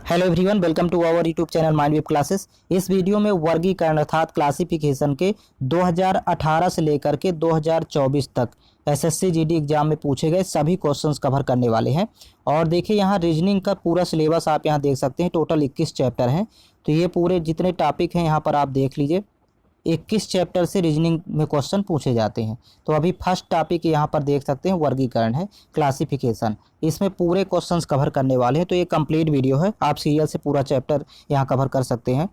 Hello everyone, welcome to our YouTube channel Mindwave classes. इस video में वर्गीकरण अर्थात क्लासिफिकेशन के 2018 से लेकर के 2024 तक एसएससी जीडी एग्जाम में पूछे गए सभी क्वेश्चंस कवर करने वाले हैं। और देखिए यहाँ रीजनिंग का पूरा सिलेबस आप यहाँ देख सकते हैं। टोटल 21 चैप्टर हैं, तो ये पूरे जितने टॉपिक हैं यहाँ पर आप देख लीजिए। 21 चैप्टर से रीजनिंग में क्वेश्चन पूछे जाते हैं। तो अभी फर्स्ट टॉपिक यहाँ पर देख सकते हैं, वर्गीकरण है, क्लासिफिकेशन। इसमें पूरे क्वेश्चंस कवर करने वाले हैं, तो ये कंप्लीट वीडियो है। आप सीरियल से पूरा चैप्टर यहाँ कवर कर सकते हैं।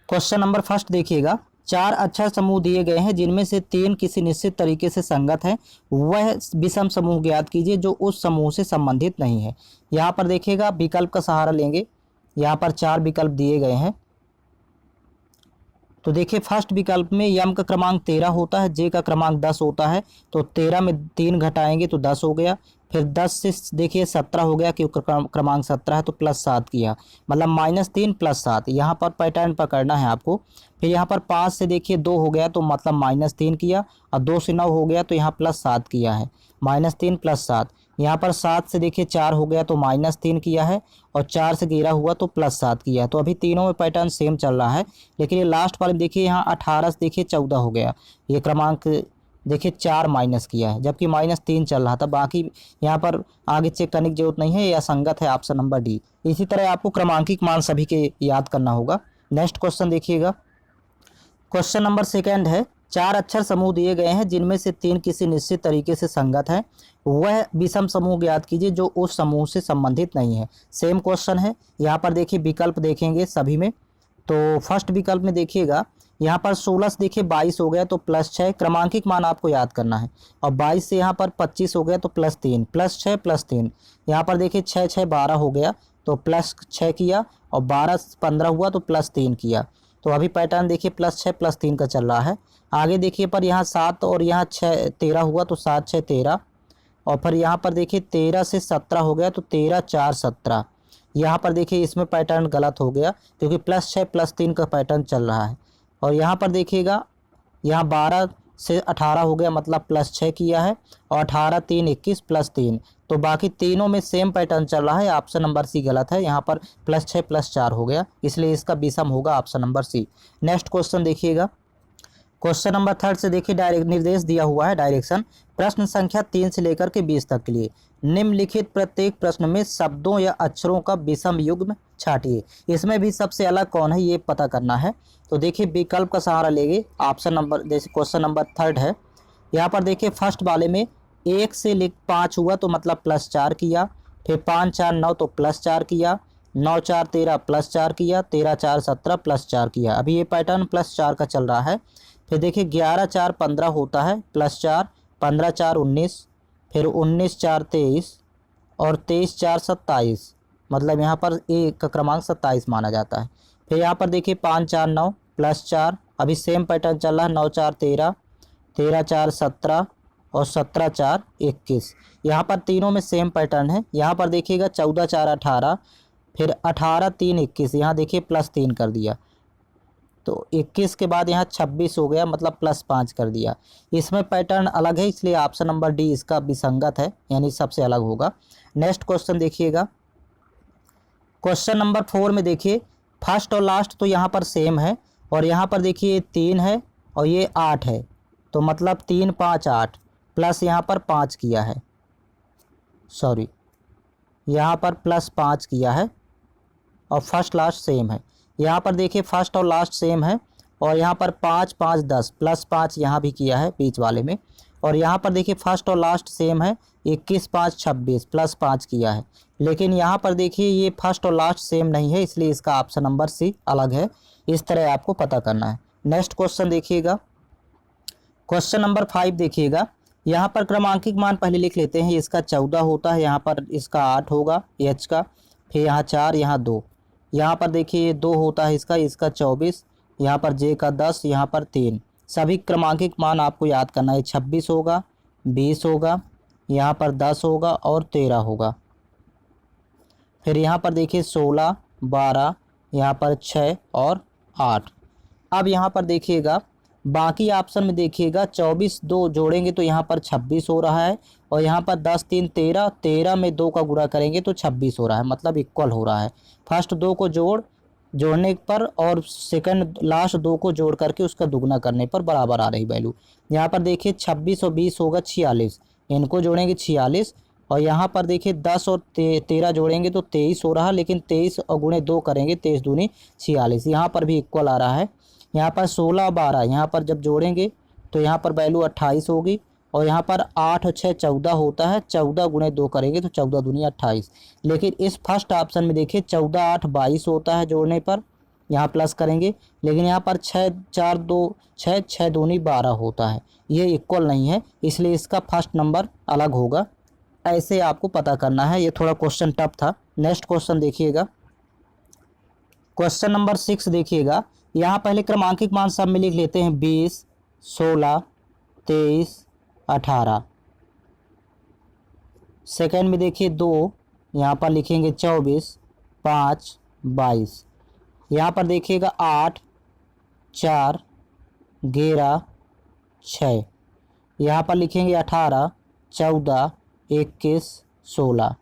क्वेश्चन नंबर फर्स्ट देखिएगा। 4 अक्षर समूह दिए गए हैं जिनमें से 3 किसी निश्चित तरीके से संगत हैं। वह विषम समूह ज्ञात कीजिए जो उस समूह से संबंधित नहीं है। यहाँ पर देखिएगा, विकल्प का सहारा लेंगे। यहाँ पर 4 विकल्प दिए गए हैं। तो देखिए फर्स्ट विकल्प में यम का क्रमांक 13 होता है, जे का क्रमांक 10 होता है। तो 13 में 3 घटाएंगे तो 10 हो गया। फिर 10 से देखिए 17 हो गया, क्योंकि क्रमांक 17 है, तो +7 किया, मतलब -3 +7। यहाँ पर पैटर्न पकड़ना है आपको। फिर यहाँ पर 5 से देखिए 2 हो गया, तो मतलब -3 किया। और 2 से 9 हो गया, तो यहाँ +7 किया है, -3 +7। यहाँ पर 7 से देखिए 4 हो गया, तो -3 किया है। और 4 से गिरा हुआ तो +7 किया है। तो अभी तीनों में पैटर्न सेम चल रहा है। लेकिन ये लास्ट वाले देखिए, यहाँ 18 से देखिए 14 हो गया। ये क्रमांक देखिए 4 माइनस किया है, जबकि -3 चल रहा था। बाकी यहाँ पर आगे चेक करने की जरूरत नहीं है, यह संगत है, ऑप्शन नंबर डी। इसी तरह आपको क्रमांकिक मान सभी के याद करना होगा। नेक्स्ट क्वेश्चन देखिएगा। क्वेश्चन नंबर सेकंड है। 4 अक्षर समूह दिए गए हैं जिनमें से 3 किसी निश्चित तरीके से संगत हैं। वह विषम समूह ज्ञात कीजिए जो उस समूह से संबंधित नहीं है। सेम क्वेश्चन है। यहाँ पर देखिए विकल्प देखेंगे सभी में। तो फर्स्ट विकल्प में देखिएगा, यहाँ पर 16 से देखिए 22 हो गया, तो +6। क्रमांकिक मान आपको याद करना है। और 22 से यहाँ पर 25 हो गया, तो +3, +6 +3। यहाँ पर देखिए 6 6 12 हो गया, तो +6 किया। और 12 से 15 हुआ, तो +3 किया। तो अभी पैटर्न देखिए +6 +3 का चल रहा है। आगे देखिए पर यहाँ 7 और यहाँ 6 13 हुआ, तो 7 6 13। और फिर यहाँ पर देखिए 13 से 17 हो गया, तो 13 4 17। यहाँ पर देखिए इसमें पैटर्न गलत हो गया, क्योंकि +6 +3 का पैटर्न चल रहा है। और यहाँ पर देखिएगा, यहाँ 12 से 18 हो गया, मतलब +6 किया है। और 18 3 21 +3। तो बाकी तीनों में सेम पैटर्न चल रहा है। ऑप्शन नंबर सी गलत है। यहाँ पर +6 +4 हो गया, इसलिए इसका विषम होगा option number C. Next question देखिएगा। क्वेश्चन नंबर थर्ड से देखिए, डायरेक्ट निर्देश दिया हुआ है, डायरेक्शन। प्रश्न संख्या 3 से लेकर के 20 तक के लिए निम्नलिखित प्रत्येक प्रश्न में शब्दों या अक्षरों का विषम युग्म छांटिए। इसमें भी सबसे अलग कौन है, ये पता करना है। तो देखिए विकल्प का सहारा लेंगे। ऑप्शन नंबर जैसे क्वेश्चन नंबर थर्ड है, यहाँ पर देखिए फर्स्ट वाले में 1 से 5 हुआ, तो मतलब +4 किया। फिर 5 4 9, तो +4 किया। 9 4 13 +4 किया। 13 4 17 +4 किया। अभी ये पैटर्न +4 का चल रहा है। फिर देखिए 11 4 15 होता है, +4। 15 4 19। फिर 19 4 23। और 23 4 27, मतलब यहाँ पर ए का क्रमांक 27 माना जाता है। फिर यहाँ पर देखिए 5 4 9 +4। अभी सेम पैटर्न चल रहा है। 9 4 13, 13 4 17 और 17 4 21। यहाँ पर तीनों में सेम पैटर्न है। यहाँ पर देखिएगा 14 4 18, फिर 18 3 21। यहाँ देखिए +3 कर दिया, तो 21 के बाद यहाँ 26 हो गया, मतलब +5 कर दिया। इसमें पैटर्न अलग है, इसलिए ऑप्शन नंबर डी इसका विसंगत है, यानी सबसे अलग होगा। नेक्स्ट क्वेश्चन देखिएगा। क्वेश्चन नंबर 4 में देखिए, फर्स्ट और लास्ट तो यहाँ पर सेम है। और यहाँ पर देखिए 3 है और ये 8 है, तो मतलब 3 5 8 प्लस यहाँ पर 5 किया है, सॉरी यहाँ पर +5 किया है। और फर्स्ट लास्ट सेम है। यहाँ पर देखिए फर्स्ट और लास्ट सेम है। और यहाँ पर 5 5 10 +5 यहाँ भी किया है बीच वाले में। और यहाँ पर देखिए फर्स्ट और लास्ट सेम है। 21 5 26 +5 किया है। लेकिन यहाँ पर देखिए ये फर्स्ट और लास्ट सेम नहीं है, इसलिए इसका ऑप्शन नंबर सी अलग है। इस तरह आपको पता करना है। नेक्स्ट क्वेश्चन देखिएगा। क्वेश्चन नंबर 5 देखिएगा। यहाँ पर क्रमांकिक मान पहले लिख लेते हैं। इसका 14 होता है, यहाँ पर इसका 8 होगा एच का। फिर यहाँ 4, यहाँ 2। यहाँ पर देखिए 2 होता है इसका 24। यहाँ पर जे का 10, यहाँ पर 3। सभी क्रमांकिक मान आपको याद करना है। 26 होगा, 20 होगा, यहाँ पर 10 होगा और 13 होगा। फिर यहाँ पर देखिए 16 12, यहाँ पर 6 और 8। अब यहाँ पर देखिएगा बाकी ऑप्शन में देखिएगा 24 दो जोड़ेंगे तो यहाँ पर 26 हो रहा है, और यहाँ पर 10 3 13, 13 में 2 का गुणा करेंगे तो 26 हो रहा है, मतलब इक्वल हो रहा है। फर्स्ट दो को जोड़ने पर और सेकंड लास्ट दो को जोड़ करके उसका दुगना करने पर बराबर आ रही वैल्यू। यहाँ पर देखिए 26 और 20 होगा 46, इनको जोड़ेंगे 46, और यहाँ पर देखिए 10 और 13 जोड़ेंगे तो 23 हो रहा है, लेकिन 23 और गुणे 2 करेंगे 23 दूनी 46, यहाँ पर भी इक्वल आ रहा है। यहाँ पर 16 और 12 यहाँ पर जब जोड़ेंगे तो यहाँ पर वैल्यू 28 होगी, और यहाँ पर 8 और 6 14 होता है, 14 गुणे 2 करेंगे तो 14 दूनी 28। लेकिन इस फर्स्ट ऑप्शन में देखिए 14 8 22 होता है जोड़ने पर, यहाँ प्लस करेंगे, लेकिन यहाँ पर 6 4 2 6 6 दूनी 12 होता है, ये इक्वल नहीं है, इसलिए इसका फर्स्ट नंबर अलग होगा। ऐसे आपको पता करना है। ये थोड़ा क्वेश्चन टफ था। नेक्स्ट क्वेश्चन देखिएगा, क्वेश्चन नंबर 6 देखिएगा। यहाँ पहले क्रमांकित मान सब में लिख लेते हैं 20 16 23 18। सेकेंड में देखिए 2, यहाँ पर लिखेंगे 24 5 22। यहाँ पर देखिएगा 8 4 11 6। यहाँ पर लिखेंगे 18 14 21 16।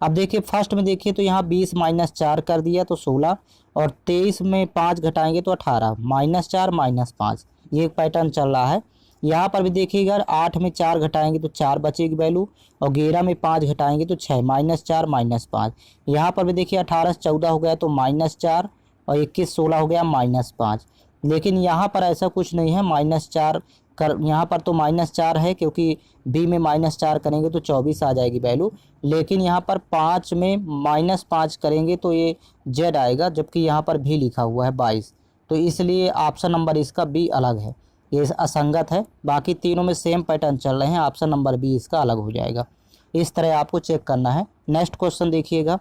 अब देखिए फर्स्ट में देखिए तो यहाँ 20 माइनस 4 कर दिया तो 16, और 23 में 5 घटाएंगे तो 18, -4 -5, ये पैटर्न चल रहा है। यहाँ पर भी देखिएगा 8 में 4 घटाएंगे तो 4 बचेगी वैल्यू, और 11 में 5 घटाएंगे तो 6, -4 -5। यहाँ पर भी देखिए 18 से 14 हो गया तो -4, और 21 16 हो गया -5। लेकिन यहाँ पर ऐसा कुछ नहीं है, -4 कर, यहाँ पर तो -4 है क्योंकि बी में -4 करेंगे तो 24 आ जाएगी वैल्यू, लेकिन यहाँ पर 5 में -5 करेंगे तो ये जेड आएगा, जबकि यहाँ पर भी लिखा हुआ है 22, तो इसलिए ऑप्शन नंबर इसका बी अलग है, ये असंगत है। बाकी तीनों में सेम पैटर्न चल रहे हैं, ऑप्शन नंबर बी इसका अलग हो जाएगा। इस तरह आपको चेक करना है। नेक्स्ट क्वेश्चन देखिएगा,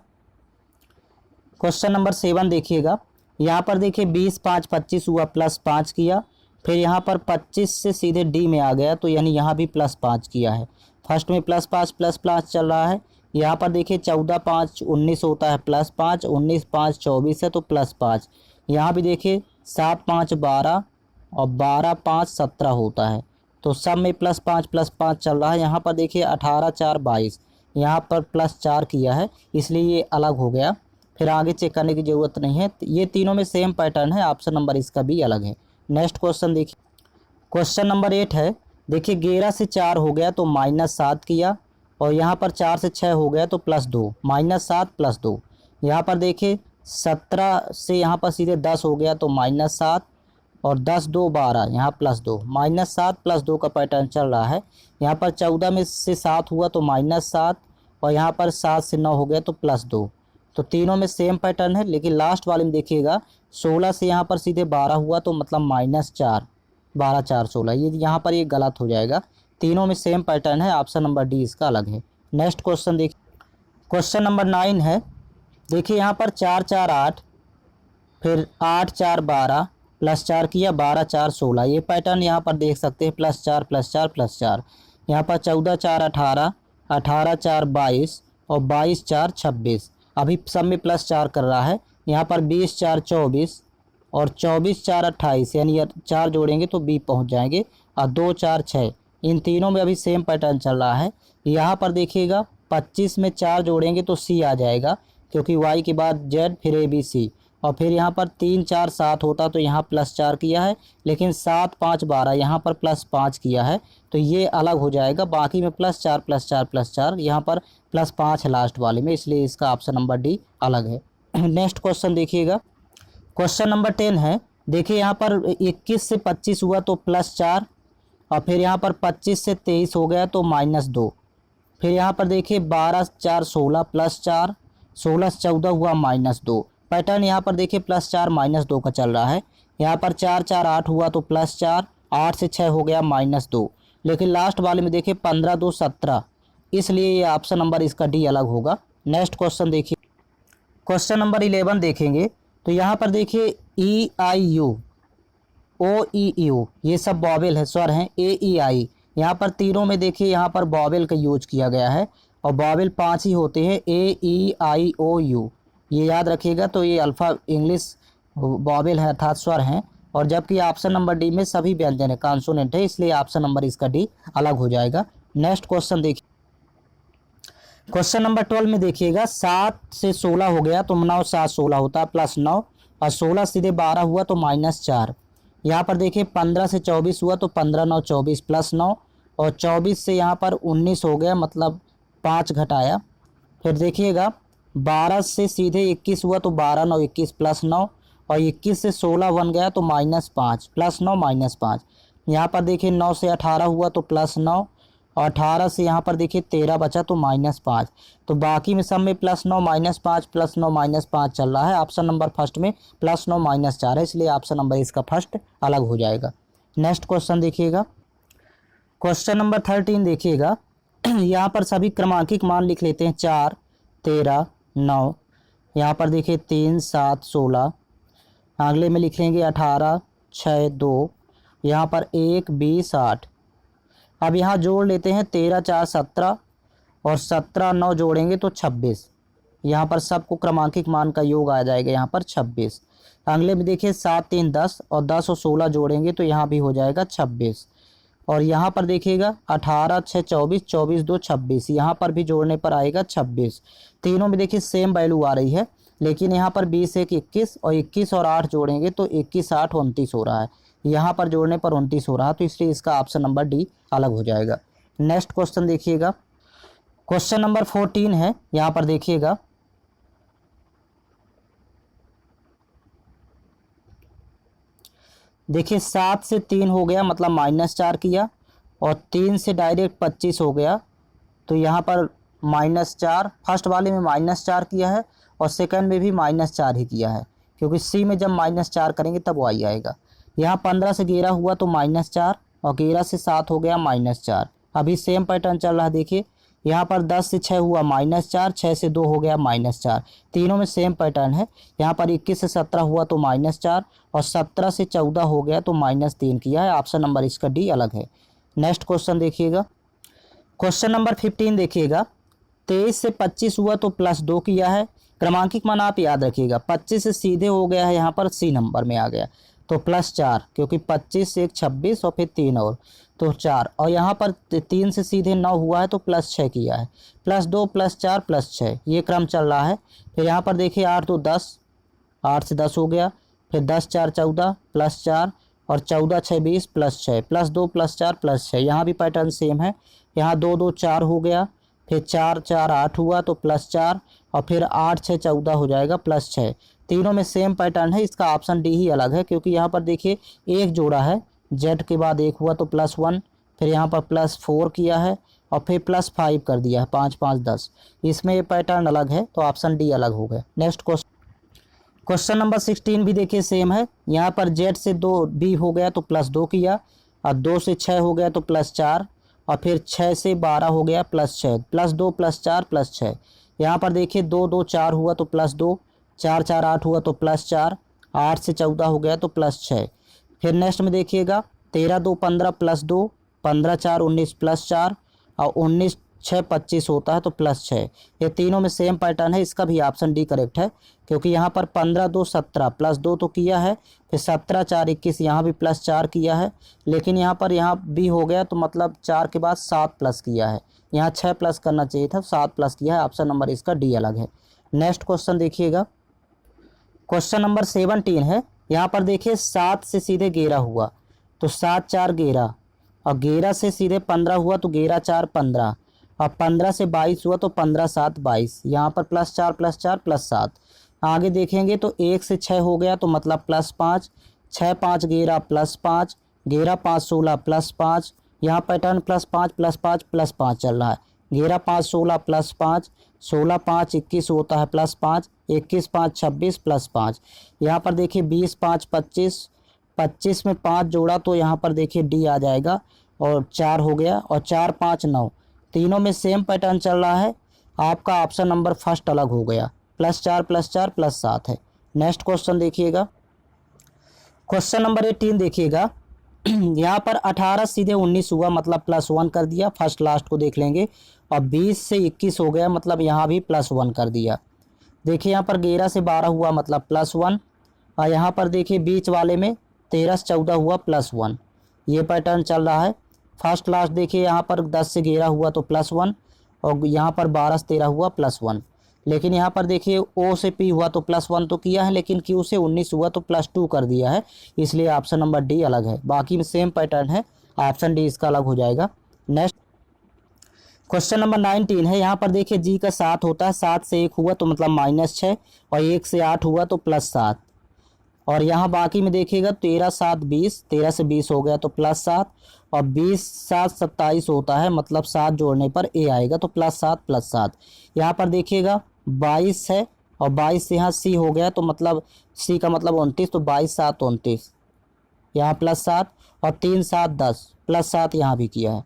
क्वेश्चन नंबर 7 देखिएगा। यहाँ पर देखिए 20 5 25 हुआ, +5 किया, फिर यहाँ पर 25 से सीधे डी में आ गया, तो यानी यहाँ भी +5 किया है। फर्स्ट में +5 +5 चल रहा है। यहाँ पर देखिए 14 5 19 होता है, +5, 19 5 24 है तो +5। यहाँ भी देखिए 7 5 12 और 12 5 17 होता है, तो सब में +5 +5 चल रहा है। यहाँ पर देखिए 18 4 22, यहाँ पर +4 किया है, इसलिए ये अलग हो गया, फिर आगे चेक करने की ज़रूरत नहीं है। ये तीनों में सेम पैटर्न है, ऑप्शन नंबर इसका भी अलग है। नेक्स्ट क्वेश्चन देखिए, क्वेश्चन नंबर 8 है। देखिए 11 से 4 हो गया तो -7 किया, और यहाँ पर 4 से 6 हो गया तो +2, -7 +2। यहाँ पर देखिए 17 से यहाँ पर सीधे 10 हो गया तो -7, और 10 2 12, यहाँ +2, -7 +2 का पैटर्न चल रहा है। यहाँ पर 14 में से 7 हुआ तो -7, और यहाँ पर 7 से 9 हो गया तो +2, तो तीनों में सेम पैटर्न है। लेकिन लास्ट वाले में देखिएगा 16 से यहाँ पर सीधे 12 हुआ तो मतलब -4, 12 4 16, ये यहाँ पर ये गलत हो जाएगा। तीनों में सेम पैटर्न है, ऑप्शन नंबर डी इसका अलग है। नेक्स्ट क्वेश्चन देखिए, क्वेश्चन नंबर 9 है। देखिए यहाँ पर 4 4 8, फिर 8 4 12, +4 किया, 12 4 16, ये पैटर्न यहाँ पर देख सकते हैं, +4 +4 +4। यहाँ पर 14 4 18, 18 4 22, और 22 4 26, अभी सब में +4 कर रहा है। यहाँ पर 20 4 24, और 24 4 28, यानी 4 जोड़ेंगे तो बी पहुँच जाएंगे, और 2 4 6, इन तीनों में अभी सेम पैटर्न चल रहा है। यहाँ पर देखिएगा 25 में 4 जोड़ेंगे तो सी आ जाएगा, क्योंकि वाई के बाद जेड फिर ए बी सी, और फिर यहाँ पर 3 4 7 होता तो यहाँ +4 किया है, लेकिन 7 5 12 यहाँ पर +5 किया है, तो ये अलग हो जाएगा। बाकी में +4 +4 +4, यहाँ पर +5 है लास्ट वाले में, इसलिए इसका ऑप्शन नंबर डी अलग है। नेक्स्ट क्वेश्चन देखिएगा, क्वेश्चन नंबर 10 है। देखिए यहाँ पर 21 से 25 हुआ तो +4, और फिर यहाँ पर 25 से 23 हो गया तो -2, फिर यहाँ पर देखिए 12 4 16 +4, 16 से 14 हुआ -2। पैटर्न यहाँ पर देखिए +4 -2 का चल रहा है। यहाँ पर 4 4 8 हुआ तो +4, 8 से 6 हो गया -2, लेकिन लास्ट वाले में देखिए 15 2 17, इसलिए ये ऑप्शन नंबर इसका डी अलग होगा। नेक्स्ट क्वेश्चन देखिए, क्वेश्चन नंबर 11 देखेंगे तो यहाँ पर देखिए ई आई यू ओ ई यू, ये सब वॉवेल है, स्वर हैं, ए ई आई। यहाँ पर तीनों में देखिए यहाँ पर वॉवेल का यूज किया गया है, और वॉवेल 5 ही होते हैं, ए ई आई ओ यू, ये याद रखिएगा। तो ये अल्फ़ा इंग्लिश वॉवेल है, अर्थात स्वर हैं। और जबकि ऑप्शन नंबर डी में सभी व्यंजन है, कॉन्सोनेंट है, इसलिए ऑप्शन नंबर इसका डी अलग हो जाएगा। नेक्स्ट क्वेश्चन देखिए, क्वेश्चन नंबर 12 में देखिएगा 7 से 16 हो गया तो 9 7 16 होता है प्लस 9, और 16 सीधे 12 हुआ तो -4। यहाँ पर देखिए 15 से 24 हुआ तो 15 9 24 प्लस 9, और 24 से यहाँ पर 19 हो गया मतलब 5 घटाया। फिर देखिएगा 12 से सीधे 21 हुआ तो 12 9 21 प्लस 9, और 21 से 16 बन गया तो -5 प्लस 9 -5। यहाँ पर देखिए 9 से 18 हुआ तो प्लस 9, और 18 से यहाँ पर देखिए 13 बचा तो -5। तो बाकी में सब में प्लस 9 -5 प्लस 9 -5 चल रहा है। ऑप्शन नंबर फर्स्ट में प्लस 9 -4 है, इसलिए ऑप्शन नंबर इसका फर्स्ट अलग हो जाएगा। नेक्स्ट क्वेश्चन देखिएगा, क्वेश्चन नंबर 13 देखिएगा यहाँ पर सभी क्रमांकित मान लिख लेते हैं। 4 13 9, यहाँ पर देखिए 3 7 16, अगले में लिख लेंगे 18 6 2, यहाँ पर 1 20 8। अब यहाँ जोड़ लेते हैं 13 4 17, और 17 9 जोड़ेंगे तो 26। यहाँ पर सबको क्रमांकित मान का योग आ जाएगा यहाँ पर 26। अगले में देखिए 7 3 10, और 10 और 16 जोड़ेंगे तो यहाँ भी हो जाएगा 26। और यहाँ पर देखिएगा 18 6 24 24 2 26, यहाँ पर भी जोड़ने पर आएगा 26। तीनों में देखिए सेम वैल्यू आ रही है, लेकिन यहाँ पर 20 1 21, और 21 और 8 जोड़ेंगे तो 21 8 29 हो रहा है, यहाँ पर जोड़ने पर 29 हो रहा है, तो इसलिए इसका ऑप्शन नंबर डी अलग हो जाएगा। नेक्स्ट क्वेश्चन देखिएगा, क्वेश्चन नंबर 14 है, यहाँ पर देखिएगा देखिए 7 से 3 हो गया मतलब -4 किया, और 3 से डायरेक्ट 25 हो गया तो यहाँ पर -4, फर्स्ट वाले में -4 किया है और सेकंड में भी -4 ही किया है, क्योंकि सी में जब -4 करेंगे तब वाई आएगा। यहाँ 15 से 11 हुआ तो -4, और 11 से 7 हो गया -4। अभी सेम पैटर्न चल रहा है, देखिए यहाँ पर 10 से 6 हुआ -4, 6 से 2 हो गया -4, तीनों में सेम पैटर्न है। यहाँ पर 21 से 17 हुआ तो -4, और 17 से 14 हो गया तो -3 किया है। ऑप्शन नंबर इसका डी अलग है। नेक्स्ट क्वेश्चन देखिएगा, क्वेश्चन नंबर 15 देखिएगा 23 से 25 हुआ तो +2 किया है। क्रमांकित मान आप याद रखिएगा, 25 से सीधे हो गया है, यहाँ पर सी नंबर में आ गया तो +4, क्योंकि 25 से 1 26 और फिर 3 और तो 4, और यहाँ पर 3 से सीधे 9 हुआ है तो +6 किया है, +2 +4 +6, ये क्रम चल रहा है। फिर यहाँ पर देखिए 8 2 10, 8 से 10 हो गया, फिर 10 4 14 +4, और 14 6 20 +6, +2 +4 +6, यहाँ भी पैटर्न सेम है। यहाँ 2 2 4 हो गया, फिर 4 4 8 हुआ तो +4, और फिर 8 6 14 हो जाएगा +6। तीनों में सेम पैटर्न है, इसका ऑप्शन डी ही अलग है, क्योंकि यहाँ पर देखिए एक जोड़ा है, जेड के बाद एक हुआ तो +1, फिर यहाँ पर +4 किया है, और फिर +5 कर दिया है, 5 5 10, इसमें ये पैटर्न अलग है, तो ऑप्शन डी अलग हो गया। नेक्स्ट क्वेश्चन नंबर 16 भी देखिए सेम है। यहाँ पर जेड से 2 बी हो गया तो +2 किया, और 2 से 6 हो गया तो +4, और फिर 6 से 12 हो गया +6, +2 +4 +6। यहाँ पर देखिए 2 2 4 हुआ तो +2, 4 4 8 हुआ तो +4, 8 से 14 हो गया तो +6। फिर नेक्स्ट में देखिएगा 13 2 15 +2, 15 4 19 +4, और 19 6 25 होता है तो +6। ये तीनों में सेम पैटर्न है, इसका भी ऑप्शन डी करेक्ट है, क्योंकि यहाँ पर 15 2 17 +2 तो किया है, फिर 17 4 21 यहाँ भी +4 किया है, लेकिन यहाँ पर यहाँ भी हो गया तो मतलब 4 के बाद 7 प्लस किया है, यहाँ 6 प्लस करना चाहिए था, 7 प्लस किया है। ऑप्शन नंबर इसका डी अलग है। नेक्स्ट क्वेश्चन देखिएगा, क्वेश्चन नंबर 17 है। यहाँ पर देखिए 7 से सीधे 11 हुआ तो 7 4 11, और 11 से सीधे 15 हुआ तो 11 4 15, और 15 से 22 हुआ तो 15 7 22, यहाँ पर +4 +4 +7। आगे देखेंगे तो 1 से 6 हो गया तो मतलब +5, 6 5 11 +5, 11 5 16 +5, यहाँ पैटर्न +5 +5 +5 चल रहा है। 11 5 16 +5, 16 5 21 होता है +5, 21 5 26 +5। यहाँ पर देखिए 20 5 25, 25 में 5 जोड़ा तो यहाँ पर देखिए डी आ जाएगा, और 4 हो गया, और 4 5 9, तीनों में सेम पैटर्न चल रहा है। आपका ऑप्शन नंबर फर्स्ट अलग हो गया, +4 +4 +7 है। नेक्स्ट क्वेश्चन देखिएगा, क्वेश्चन नंबर 18 देखिएगा यहाँ पर 18 सीधे 19 हुआ मतलब +1 कर दिया, फर्स्ट लास्ट को देख लेंगे, और 20 से 21 हो गया मतलब यहाँ भी +1 कर दिया। देखिए यहाँ पर 11 से 12 हुआ मतलब +1, और यहाँ पर देखिए बीच वाले में 13 से 14 हुआ +1, ये पैटर्न चल रहा है। फर्स्ट क्लास देखिए यहाँ पर 10 से 11 हुआ तो +1, और यहाँ पर 12 से 13 हुआ +1। लेकिन यहाँ पर देखिए O से P हुआ तो +1 तो किया है, लेकिन Q से 19 हुआ तो +2 कर दिया है, इसलिए ऑप्शन नंबर डी अलग है। बाकी में सेम पैटर्न है, ऑप्शन डी इसका अलग हो जाएगा। नेक्स्ट क्वेश्चन नंबर 19 है। यहाँ पर देखिए जी का 7 होता है, 7 से 1 हुआ तो मतलब -6, और 1 से 8 हुआ तो +7, और यहाँ बाकी में देखिएगा 13 7 20, 13 से 20 हो गया तो +7, और 20 7 27 होता है, मतलब 7 जोड़ने पर ए आएगा तो +7 +7। यहाँ पर देखिएगा 22 है, और 22 से यहाँ सी हो गया तो मतलब सी का मतलब 29, तो 22 7 29, यहाँ +7, और 3 7 10 +7 यहाँ भी किया है।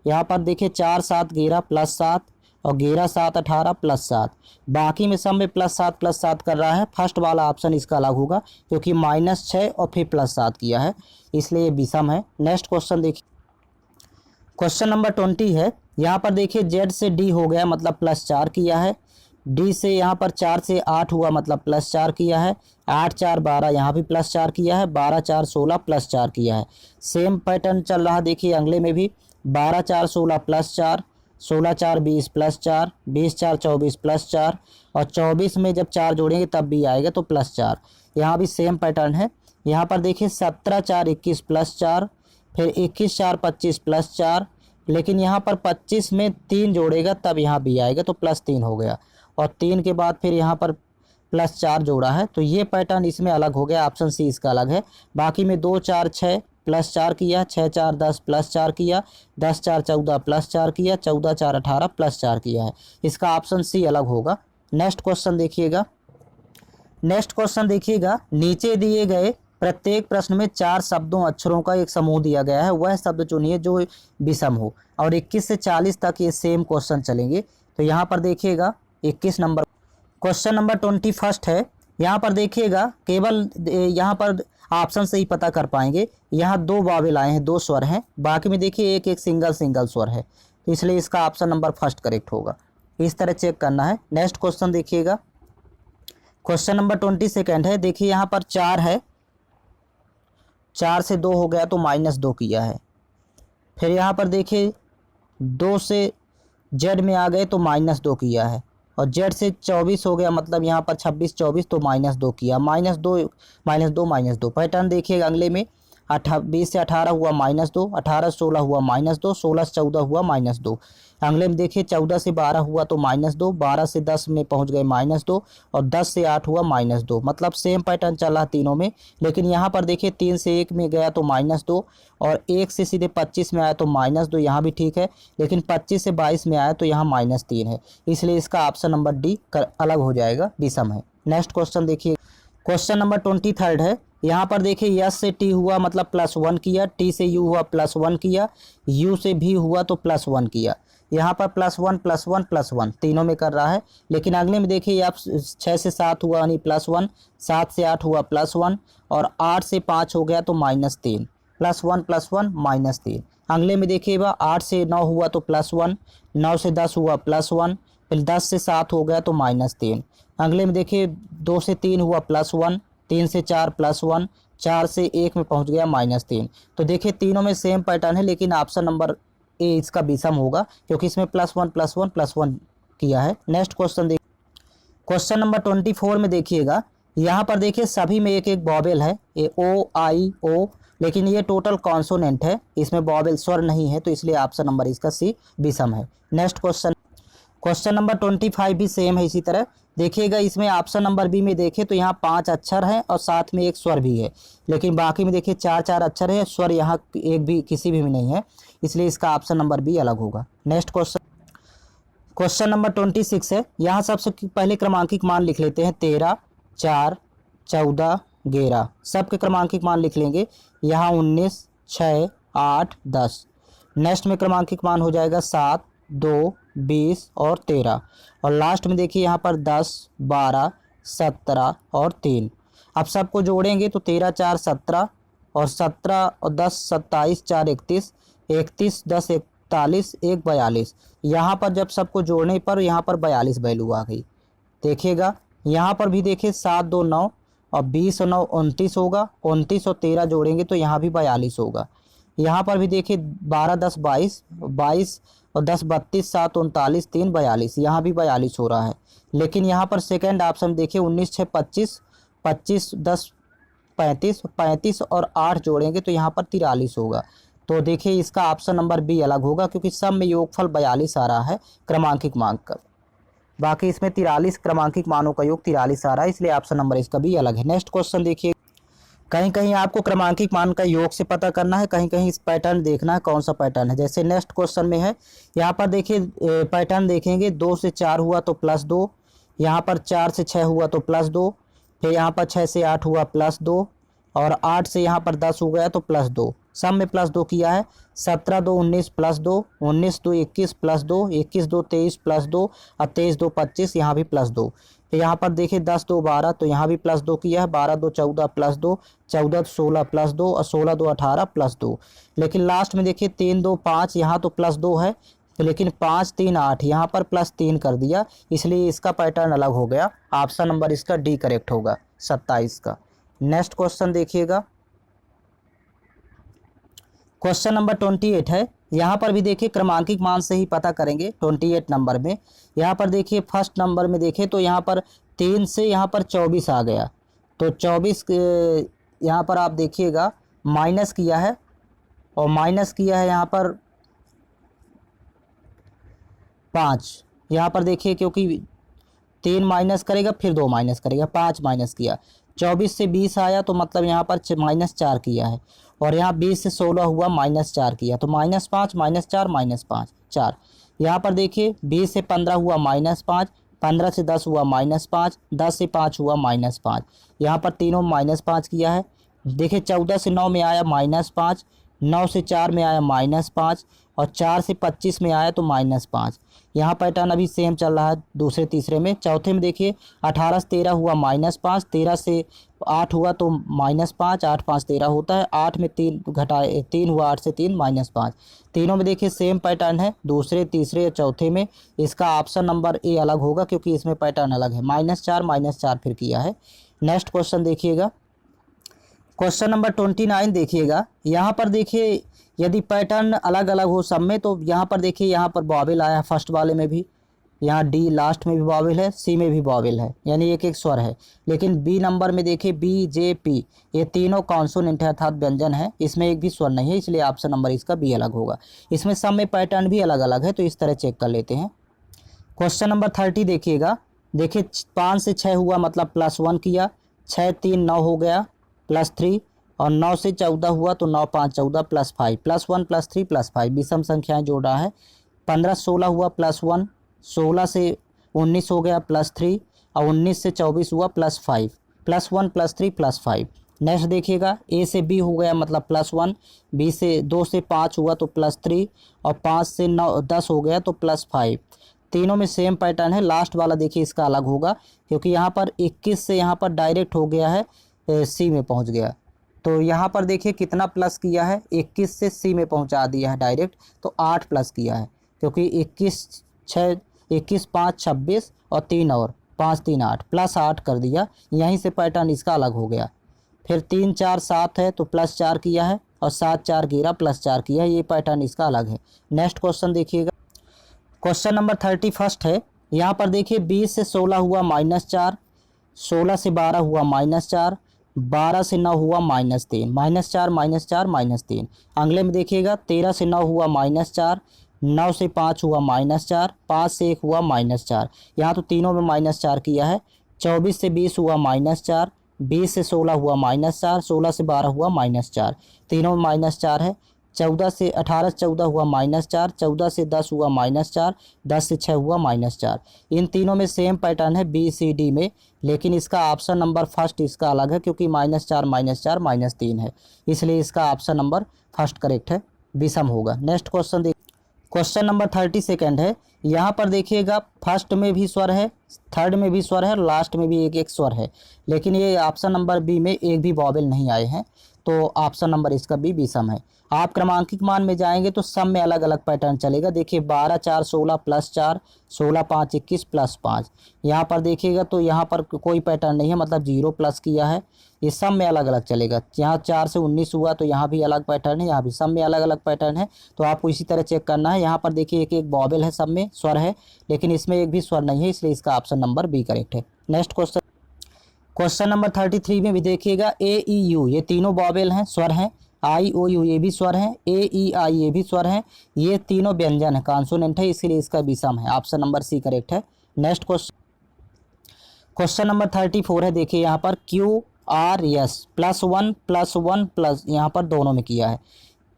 यहाँ पर देखिए 4 7 11 +7, और 11 7 18 +7। बाकी में सब में +7 कर रहा है। फर्स्ट वाला ऑप्शन इसका अलग होगा, क्योंकि -6 और फिर +7 किया है, इसलिए ये विषम है। नेक्स्ट क्वेश्चन देखिए, क्वेश्चन नंबर 20 है। यहाँ पर देखिए जेड से डी हो गया मतलब +4 किया है, डी से यहाँ पर 4 से 8 हुआ मतलब +4 किया है, 8 4 12 यहाँ भी +4 किया है, 12 4 16 +4 किया है। सेम पैटर्न चल रहा देखिए अगले में भी, 12 4 16 +4, 16 4 20 +4, 20 4 24 +4, और 24 में जब 4 जोड़ेंगे तब भी आएगा तो +4। यहाँ भी सेम पैटर्न है। यहाँ पर देखिए 17 4 21 +4, फिर 21 4 25 +4, लेकिन यहाँ पर 25 में 3 जोड़ेगा तब यहाँ भी आएगा तो +3 हो गया, और 3 के बाद फिर यहाँ पर +4 जोड़ा है, तो ये पैटर्न इसमें अलग हो गया, ऑप्शन सी इसका अलग है। बाकी में 2 4 6 +4 किया, 6 4 10 +4 किया, 10 4 14 +4 किया, 14 4 18 +4 किया है, इसका ऑप्शन सी अलग होगा। नेक्स्ट क्वेश्चन देखिएगा, नेक्स्ट क्वेश्चन देखिएगा, नीचे दिए गए प्रत्येक प्रश्न में 4 शब्दों अक्षरों का एक समूह दिया गया है, वह शब्द चुनिए जो विषम हो, और 21 से 40 तक ये सेम क्वेश्चन चलेंगे। तो यहाँ पर देखिएगा 21 नंबर क्वेश्चन नंबर 21 है। यहाँ पर देखिएगा केवल यहाँ पर ऑप्शन से ही पता कर पाएंगे, यहाँ 2 वावेल आए हैं, 2 स्वर हैं, बाकी में देखिए एक एक सिंगल स्वर है, तो इसलिए इसका ऑप्शन नंबर फर्स्ट करेक्ट होगा। इस तरह चेक करना है। नेक्स्ट क्वेश्चन देखिएगा, क्वेश्चन नंबर 22 है। देखिए यहाँ पर 4 है, 4 से 2 हो गया तो -2 किया है, फिर यहाँ पर देखिए 2 से जेड में आ गए तो -2 किया है, और जेड से 24 हो गया मतलब यहाँ पर 26 24 तो -2 किया, -2 पैटर्न देखिएगा अगले में 20 से 18 हुआ -2, 18 से 16 हुआ -2, 16 से 14 हुआ -2, अगले में देखिए 14 से 12 हुआ तो -2, 12 से 10 में पहुंच गए -2, और 10 से 8 हुआ -2, मतलब सेम पैटर्न चल रहा तीनों में। लेकिन यहाँ पर देखिए 3 से 1 में गया तो -2, और 1 से सीधे 25 में आया तो -2, यहाँ भी ठीक है, लेकिन 25 से 22 में आया तो यहाँ -3 है, इसलिए इसका ऑप्शन नंबर डी अलग हो जाएगा, विषम है। नेक्स्ट क्वेश्चन देखिए, क्वेश्चन नंबर 23 है। यहाँ पर देखिए यस से टी हुआ मतलब +1 किया, टी से यू हुआ +1 किया, यू से भी हुआ तो +1 किया, यहाँ पर +1 +1 +1 तीनों में कर रहा है। लेकिन अगले में देखिए आप 6 से 7 हुआ यानी +1, 7 से 8 हुआ +1, और 8 से 5 हो गया तो -3, +1 +1 -3। अगले में देखिए 8 से 9 हुआ तो +1, 9 से 10 हुआ +1, फिर 10 से 7 हो गया तो -3। अगले में देखिए 2 से 3 हुआ +1, 3 से 4 +1, 4 से 1 में पहुंच गया -3। तो देखिए तीनों में सेम पैटर्न है, लेकिन ऑप्शन नंबर ए इसका विषम होगा, क्योंकि इसमें +1 +1 +1 किया है। नेक्स्ट क्वेश्चन देखिए, क्वेश्चन नंबर 24 में देखिएगा, यहाँ पर देखिए सभी में एक एक वॉवेल है, ए ओ आई ओ, लेकिन ये टोटल कॉन्सोनेंट है, इसमें वॉवेल स्वर नहीं है, तो इसलिए ऑप्शन नंबर इसका सी विषम है। नेक्स्ट क्वेश्चन, क्वेश्चन नंबर 25 भी सेम है इसी तरह। देखिएगा इसमें ऑप्शन नंबर बी में देखें तो यहाँ 5 अक्षर हैं और साथ में एक स्वर भी है, लेकिन बाकी में देखिए 4 अक्षर है, स्वर यहाँ एक भी किसी भी में नहीं है, इसलिए इसका ऑप्शन नंबर बी अलग होगा। नेक्स्ट क्वेश्चन, क्वेश्चन नंबर 26 है। यहाँ सबसे पहले क्रमांकिक मान लिख लेते हैं, 13 4 14 11, सबके क्रमांकिक मान लिख लेंगे। यहाँ 19 6 8 10। नेक्स्ट में क्रमांकिक मान हो जाएगा 7 2 20 और 13, और लास्ट में देखिए यहाँ पर 10 12 17 और 3। अब सबको जोड़ेंगे तो 13 4 17, और 17 और 10 27, 4 31, 31 10 41, 1 42। यहाँ पर जब सबको जोड़ने पर यहाँ पर 42 वैल्यू आ गई। देखिएगा यहाँ पर भी देखिए 7 2 9, और 20 और 9 29 होगा, 29 और 13 जोड़ेंगे तो यहाँ भी 42 होगा। यहाँ पर भी देखिए 12 10 22, 22 और 10 32, 7 39, 3 42, यहाँ भी 42 हो रहा है। लेकिन यहाँ पर सेकंड ऑप्शन देखिए 19 6 25, 25 10 35, 35 और 8 जोड़ेंगे तो यहाँ पर 43 होगा। तो देखिए इसका ऑप्शन नंबर बी अलग होगा, क्योंकि सब में योगफल 42 आ रहा है क्रमांकित मान का। बाकी इसमें 43 क्रमांकित मानों का योग 43 आ रहा है, इसलिए ऑप्शन नंबर इसका बी अलग है। नेक्स्ट क्वेश्चन देखिए, कहीं कहीं आपको क्रमांकित मान का योग से पता करना है, कहीं कहीं इस पैटर्न देखना है कौन सा पैटर्न है। जैसे नेक्स्ट क्वेश्चन में है, यहाँ पर देखिए पैटर्न देखेंगे, 2 से 4 हुआ तो +2, यहाँ पर 4 से 6 हुआ तो +2, फिर यहाँ पर 6 से 8 हुआ +2, और 8 से यहाँ पर 10 हो गया तो +2। सब में +2 किया है। 17 2 19 +2, 19 2 21 +2, 21 2 23 +2 और 23 2 25, यहाँ भी +2। तो यहाँ पर देखिए 10 2 12, तो यहाँ भी +2 किया है। 12 2 14 +2, 14 16 +2 और 16 2 18 +2। लेकिन लास्ट में देखिए 3 2 5, यहाँ तो +2 है, लेकिन 5 3 8, यहाँ पर +3 कर दिया, इसलिए इसका पैटर्न अलग हो गया। ऑप्शन नंबर इसका डी करेक्ट होगा 27 का। नेक्स्ट क्वेश्चन देखिएगा, क्वेश्चन नंबर 28 है। यहाँ पर भी देखिए क्रमांकित मान से ही पता करेंगे। 28 नंबर में यहाँ पर देखिए फर्स्ट नंबर में देखें तो यहाँ पर 3 से यहाँ पर 24 आ गया, तो 24 यहाँ पर आप देखिएगा माइनस किया है, और माइनस किया है यहाँ पर 5। यहाँ पर देखिए क्योंकि 3 माइनस करेगा फिर 2 माइनस करेगा, 5 माइनस किया। 24 से 20 आया तो मतलब यहाँ पर -4 किया है, और यहाँ 20 से 16 हुआ -4 किया, तो -5 -4 -5 4। यहाँ पर देखिए 20 से 15 हुआ -5, 15 से 10 हुआ -5, 10 से 5 हुआ -5। यहाँ पर तीनों -5 किया है। देखिए 14 से 9 में आया -5, 9 से 4 में आया -5, और 4 से 25 में आया तो -5। यहाँ पैटर्न अभी सेम चल रहा है दूसरे तीसरे में। चौथे में देखिए 18 से 13 हुआ -5, 13 से 8 हुआ तो -5, 8 5 13 होता है। 8 में 3 घटाए 3 हुआ, 8 से 3 -5। तीनों में देखिए सेम पैटर्न है, दूसरे तीसरे या चौथे में। इसका ऑप्शन नंबर ए अलग होगा, क्योंकि इसमें पैटर्न अलग है। -4 -4 फिर किया है। नेक्स्ट क्वेश्चन देखिएगा, क्वेश्चन नंबर 29 देखिएगा। यहाँ पर देखिए यदि पैटर्न अलग अलग हो सब में, तो यहाँ पर देखिए यहाँ पर बॉबिल आया है फर्स्ट वाले में भी, यहाँ डी लास्ट में भी बॉबिल है, सी में भी बॉबिल है, यानी एक एक स्वर है। लेकिन बी नंबर में देखिए बी जे पी, ये तीनों कॉन्सोनेंट है अर्थात व्यंजन है, इसमें एक भी स्वर नहीं है, इसलिए ऑप्शन नंबर इसका बी अलग होगा। इसमें सब में पैटर्न भी अलग अलग है, तो इस तरह चेक कर लेते हैं। क्वेश्चन नंबर 30 देखिएगा। देखिए 5 से 6 हुआ मतलब +1 किया, 6 3 9 हो गया +3, और 9 से 14 हुआ तो 9 5 14 +5, +1 +3 +5 विषम संख्याएं जोड़ रहा है। 15 16 हुआ +1, 16 से 19 हो गया +3, और 19 से 24 हुआ +5, +1 +3 +5। नेक्स्ट देखिएगा ए से बी हो गया मतलब +1, बी से 2 से 5 हुआ तो +3, और 5 से 9 10 हो गया तो +5। तीनों में सेम पैटर्न है। लास्ट वाला देखिए इसका अलग होगा, क्योंकि यहाँ पर 21 से यहाँ पर डायरेक्ट हो गया है सी में पहुँच गया। तो यहाँ पर देखिए कितना प्लस किया है, 21 से सी में पहुँचा दिया है डायरेक्ट, तो 8 प्लस किया है, क्योंकि 21 5 26 और 3 और 5 3 8 +8 कर दिया। यहीं से पैटर्न इसका अलग हो गया। फिर 3 4 7 है तो +4 किया है, और 7 4 गिरा +4 किया है, ये पैटर्न इसका अलग है। नेक्स्ट क्वेश्चन देखिएगा, क्वेश्चन नंबर 31 है। यहाँ पर देखिए 20 से 16 हुआ -4, 16 से 12 हुआ -4, 12 से 9 हुआ -3, -4 -4 -3। अगले में देखिएगा 13 से 9 हुआ -4, 9 से 5 हुआ -4, 5 से 1 हुआ -4। यहाँ तो तीनों में -4 किया है। 24 से 20 हुआ -4, 20 से 16 हुआ -4, 16 से 12 हुआ -4, तीनों में -4 है। 14 से 18 14 हुआ -4, 14 से 10 हुआ -4, 10 से 6 हुआ -4। इन तीनों में सेम पैटर्न है बी सी डी में, लेकिन इसका ऑप्शन नंबर फर्स्ट इसका अलग है, क्योंकि -4 -4 -3 है, इसलिए इसका ऑप्शन नंबर फर्स्ट करेक्ट है, विषम होगा। नेक्स्ट क्वेश्चन देख, क्वेश्चन नंबर 32 है। यहाँ पर देखिएगा फर्स्ट में भी स्वर है, थर्ड में भी स्वर है, लास्ट में भी एक एक स्वर है, लेकिन ये ऑप्शन नंबर बी में एक भी वॉवेल नहीं आए हैं, तो ऑप्शन नंबर इसका बी विषम है। आप क्रमांकित मान में जाएंगे तो सब में अलग अलग पैटर्न चलेगा। देखिए 12 4 16 प्लस 4, 16 5 21 प्लस 5। यहाँ पर देखिएगा तो यहाँ पर कोई पैटर्न नहीं है, मतलब 0 प्लस किया है। ये सब में अलग अलग चलेगा। यहाँ 4 से 19 हुआ तो यहाँ भी अलग पैटर्न है, यहाँ भी सब में अलग अलग पैटर्न है। तो आपको इसी तरह चेक करना है। यहाँ पर देखिए एक एक वॉवेल है, सब में स्वर है, लेकिन इसमें एक भी स्वर नहीं है, इसलिए इसका ऑप्शन नंबर बी करेक्ट है। नेक्स्ट क्वेश्चन, क्वेश्चन नंबर 33 में भी देखिएगा ए ई यू ये तीनों वॉवेल हैं, स्वर हैं। आई ओ यू ये भी स्वर हैं, ए ई आई ये भी स्वर हैं। ये तीनों व्यंजन है, कॉन्सोनेंट है, इसलिए इसका विषम है। ऑप्शन नंबर सी करेक्ट है। नेक्स्ट क्वेश्चन, क्वेश्चन नंबर 34 है। देखिए यहाँ पर क्यू आर एस +1 +1 प्लस यहाँ पर दोनों में किया है।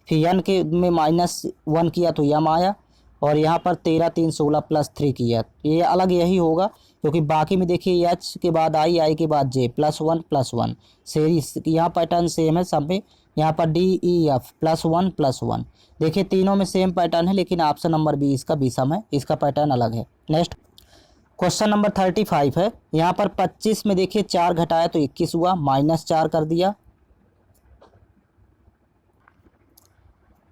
फिर एन के में -1 किया तो यम आया, और यहाँ पर 13 3 16 +3 किया। ये अलग यही होगा, क्योंकि बाकी में देखिए एच के बाद आई के बाद जे +1 +1 सीरीज, यहाँ पैटर्न सेम है सब में। यहाँ पर डी ई एफ +1 +1। देखिए तीनों में सेम पैटर्न है, लेकिन ऑप्शन नंबर बी इसका विषम है, इसका पैटर्न अलग है। नेक्स्ट क्वेश्चन नंबर 35 है। यहाँ पर 25 में देखिए 4 घटाया तो 21 हुआ, -4 कर दिया।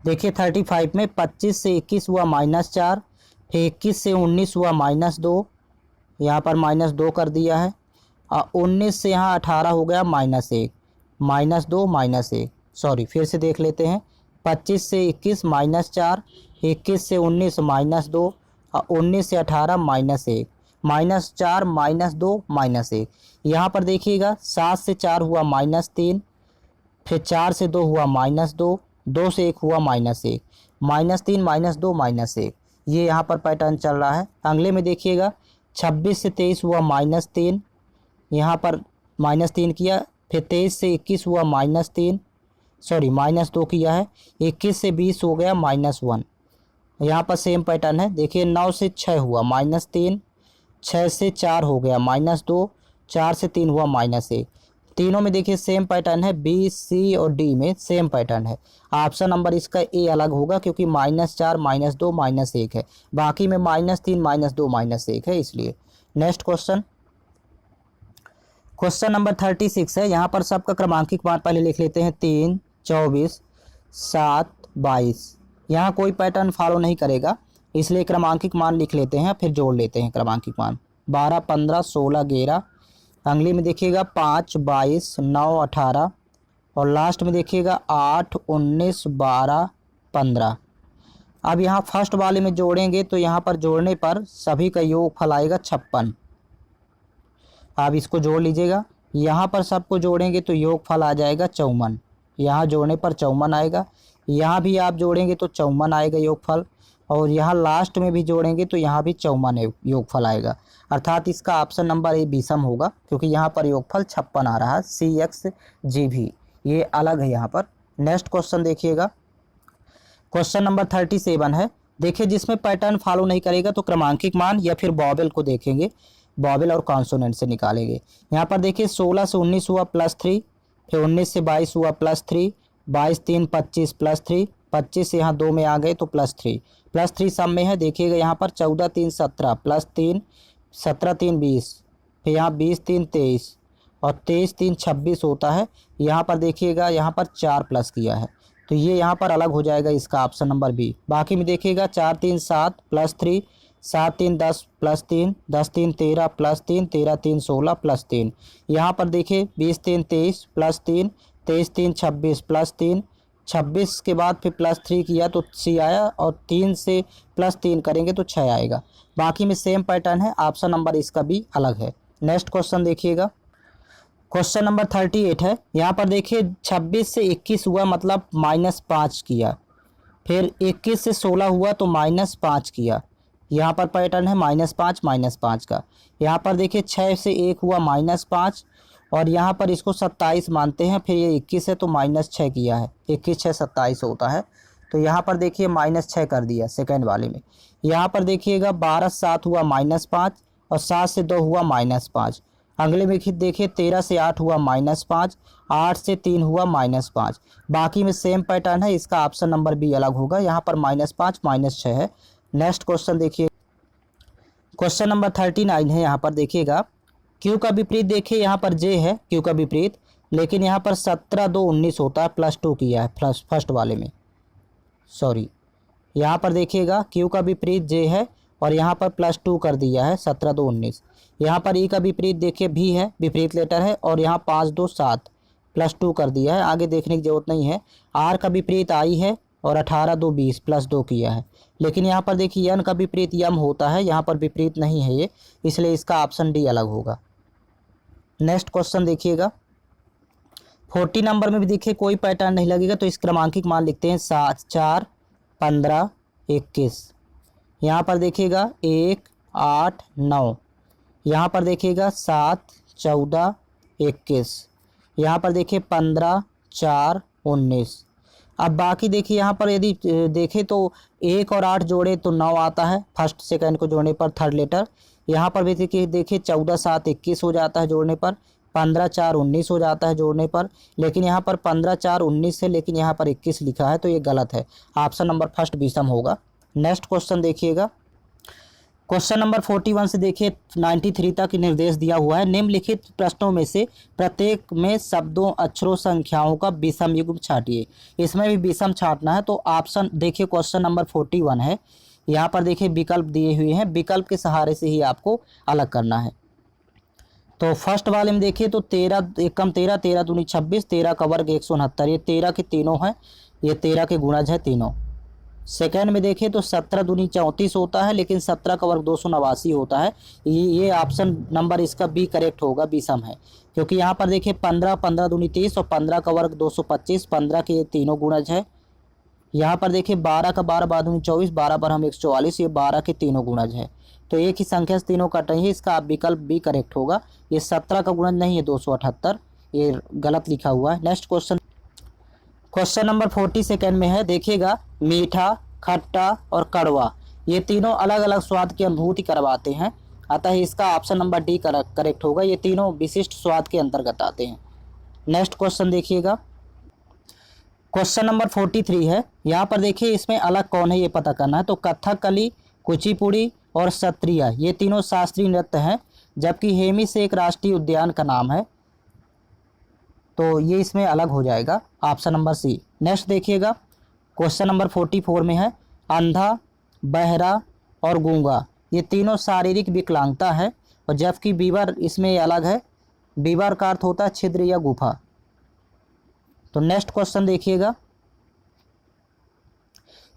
देखिए 35 में 25 से 21 हुआ -4, फिर 21 से 19 हुआ -2, यहाँ पर -2 कर दिया है। और 19 से यहाँ 18 हो गया -1, -2 -1। सॉरी, फिर से देख लेते हैं। 25 से 21 -4, 21 से 19 -2, और 19 से 18 -1, -4 -2 -1। यहाँ पर देखिएगा 7 से 4 हुआ -3, फिर 4 से 2 हुआ -2, 2 से 1 हुआ -1, -3 -2 -1। ये यहाँ पर पैटर्न चल रहा है। अगले में देखिएगा 26 से 23 हुआ -3, यहाँ पर -3 किया। फिर 23 से 21 हुआ -3, सॉरी -2 किया है। 21 से 20 हो गया -1, यहाँ पर सेम पैटर्न है। देखिए 9 से 6 हुआ -3, 6 से 4 हो गया -2, 4 से 3 हुआ -1। तीनों में देखिए सेम पैटर्न है, बी सी और डी में सेम पैटर्न है। ऑप्शन नंबर इसका ए अलग होगा, क्योंकि -4 -2 -1 है, बाकी में -3 -2 -1 है, इसलिए। नेक्स्ट क्वेश्चन, क्वेश्चन नंबर 36 है। यहाँ पर सबका क्रमांकित मान पहले लिख लेते हैं। 3 24 7 22। यहाँ कोई पैटर्न फॉलो नहीं करेगा, इसलिए क्रमांकित मान लिख लेते हैं, फिर जोड़ लेते हैं क्रमांकित मान। 12 15 16 11, अगली में देखिएगा 5 22 9 18, और लास्ट में देखिएगा 8 19 12 15। अब यहाँ फर्स्ट वाले में जोड़ेंगे तो यहाँ पर जोड़ने पर सभी का योगफल आएगा 56। आप इसको जोड़ लीजिएगा। यहाँ पर सबको जोड़ेंगे तो योगफल आ जाएगा 54। यहाँ जोड़ने पर 54 आएगा, यहाँ भी आप जोड़ेंगे तो 54 आएगा योगफल, और यहाँ लास्ट में भी जोड़ेंगे तो यहाँ भी 54 योगफल आएगा। अर्थात इसका ऑप्शन नंबर ए विषम होगा, क्योंकि यहाँ पर योगफल 56 आ रहा है। CXGV ये अलग है यहाँ पर। नेक्स्ट क्वेश्चन देखिएगा, क्वेश्चन नंबर 37 है। देखिए जिसमें पैटर्न फॉलो नहीं करेगा तो क्रमांकित मान या फिर वॉवेल को देखेंगे, वॉवेल और कॉन्सोनेंट से निकालेंगे। यहाँ पर देखिए 16 से 19 हुआ +3, फिर 19 से 22 हुआ +3, 22 3 25 +3, 25 से यहाँ 2 में आ गए तो +3 सब में है। देखिएगा यहाँ पर 14 3 17 +3, 17 3 20, फिर यहाँ 20 3 23, और 23 3 26 होता है। यहाँ पर देखिएगा यहाँ पर 4 प्लस किया है, तो ये यहाँ पर अलग हो जाएगा, इसका ऑप्शन नंबर बी। बाकी में देखिएगा 4 3 7 +3, 7 3 10 +3, 10 3 13 +3, 13 3 16 +3। यहाँ पर देखिए 20 3 23 +3, 23 3 26 +3, 26 के बाद फिर +3 किया तो C आया, और 3 से +3 करेंगे तो 6 आएगा। बाकी में सेम पैटर्न है, ऑप्शन नंबर इसका भी अलग है। नेक्स्ट क्वेश्चन देखिएगा, क्वेश्चन नंबर 38 है। यहाँ पर देखिए 26 से 21 हुआ, मतलब -5 किया, फिर 21 से 16 हुआ तो -5 किया। यहाँ पर पैटर्न है -5 -5 का। यहाँ पर देखिए 6 से 1 हुआ -5, और यहाँ पर इसको 27 मानते हैं, फिर ये 21 है तो -6 किया है। 21 6 27 होता है, तो यहाँ पर देखिए -6 कर दिया सेकंड वाले में। यहाँ पर देखिएगा 12 7 हुआ -5, और 7 से 2 हुआ -5। अगले में देखिए 13 से 8 हुआ -5, 8 से 3 हुआ -5। बाकी में सेम पैटर्न है, इसका ऑप्शन नंबर बी अलग होगा। यहाँ पर -5 -6 है। नेक्स्ट क्वेश्चन देखिए, क्वेश्चन नंबर 39 है। यहाँ पर देखिएगा क्यू का विपरीत, देखिए यहाँ पर जे है क्यू का विपरीत, लेकिन यहाँ पर 17 2 19 होता है, +2 किया है फर्स्ट वाले में। सॉरी, यहाँ पर देखिएगा Q का विपरीत J है और यहाँ पर +2 कर दिया है 17 2 19। यहाँ पर E का विपरीत देखिए V है, विपरीत लेटर है और यहाँ 5 2 7 +2 कर दिया है, आगे देखने की जरूरत नहीं है। R का विपरीत I है और 18 2 20 +2 किया है। लेकिन यहाँ पर देखिए N का विपरीत यम होता है, यहाँ पर विपरीत नहीं है ये, इसलिए इसका ऑप्शन डी अलग होगा। नेक्स्ट क्वेश्चन देखिएगा 40 नंबर में भी देखिए कोई पैटर्न नहीं लगेगा, तो इस क्रमांकित मान लिखते हैं 7 4 15 21। यहाँ पर देखिएगा 1 8 9, यहाँ पर देखिएगा 7 14 21, यहाँ पर देखिए 15 4 19। अब बाकी देखिए यहाँ पर यदि देखें तो 1 और 8 जोड़े तो 9 आता है, फर्स्ट सेकंड को जोड़ने पर थर्ड लेटर। यहाँ पर भी देखिए 14 7 21 हो जाता है जोड़ने पर, 15 4 19 हो जाता है जोड़ने पर, लेकिन यहाँ पर 15 4 19 है, लेकिन यहाँ पर 21 लिखा है, तो ये गलत है। ऑप्शन नंबर फर्स्ट विषम होगा। नेक्स्ट क्वेश्चन देखिएगा क्वेश्चन नंबर 41 से देखिए 93 तक निर्देश दिया हुआ है। निम्नलिखित प्रश्नों में से प्रत्येक में शब्दों अक्षरों संख्याओं का विषम युग्म छांटिए। इसमें भी विषम छांटना है, तो ऑप्शन देखिए क्वेश्चन नंबर 41 है, यहाँ पर देखिए विकल्प दिए हुए हैं, विकल्प के सहारे से ही आपको अलग करना है। तो फर्स्ट वाले में देखिए तो 13 एकम 13 13 दूनी 26, 13 का वर्ग 169, ये 13 के तीनों हैं, ये 13 के गुणज है तीनों। सेकेंड में देखें तो 17 दूनी 34 होता है, लेकिन 17 का वर्ग 289 होता है। ये ऑप्शन नंबर इसका बी करेक्ट होगा, विषम है, क्योंकि यहाँ पर देखिए 15 15 दूनी 30 और 15 का वर्ग 225, 15 के तीनों गुणज है। यहाँ पर देखिए 12 का 12 12 दूनी 24, 12 पर हम 144, ये 12 के तीनों गुणज है, तो एक ही संख्या से तीनों कट रही है, इसका आप विकल्प बी करेक्ट होगा। ये 17 का गुणज नहीं है 278, ये गलत लिखा हुआ है। Next question question number 40 second में है, देखिएगा मीठा खट्टा और कड़वा ये तीनों अलग अलग स्वाद की अनुभूति करवाते हैं, अतः इसका ऑप्शन नंबर डी करेक्ट होगा। ये तीनों विशिष्ट स्वाद के अंतर्गत आते हैं। नेक्स्ट क्वेश्चन देखिएगा क्वेश्चन नंबर 43 है, यहाँ पर देखिए इसमें अलग कौन है ये पता करना है। तो कथकली कुचिपुड़ी और सत्रिया ये तीनों शास्त्रीय नृत्य हैं, जबकि हेमिस एक राष्ट्रीय उद्यान का नाम है, तो ये इसमें अलग हो जाएगा, ऑप्शन नंबर सी। नेक्स्ट देखिएगा क्वेश्चन नंबर 44 में है, अंधा बहरा और गूंगा ये तीनों शारीरिक विकलांगता है, और जबकि बीवर इसमें अलग है, बीवर का अर्थ होता है छिद्र या गुफा। तो नेक्स्ट क्वेश्चन देखिएगा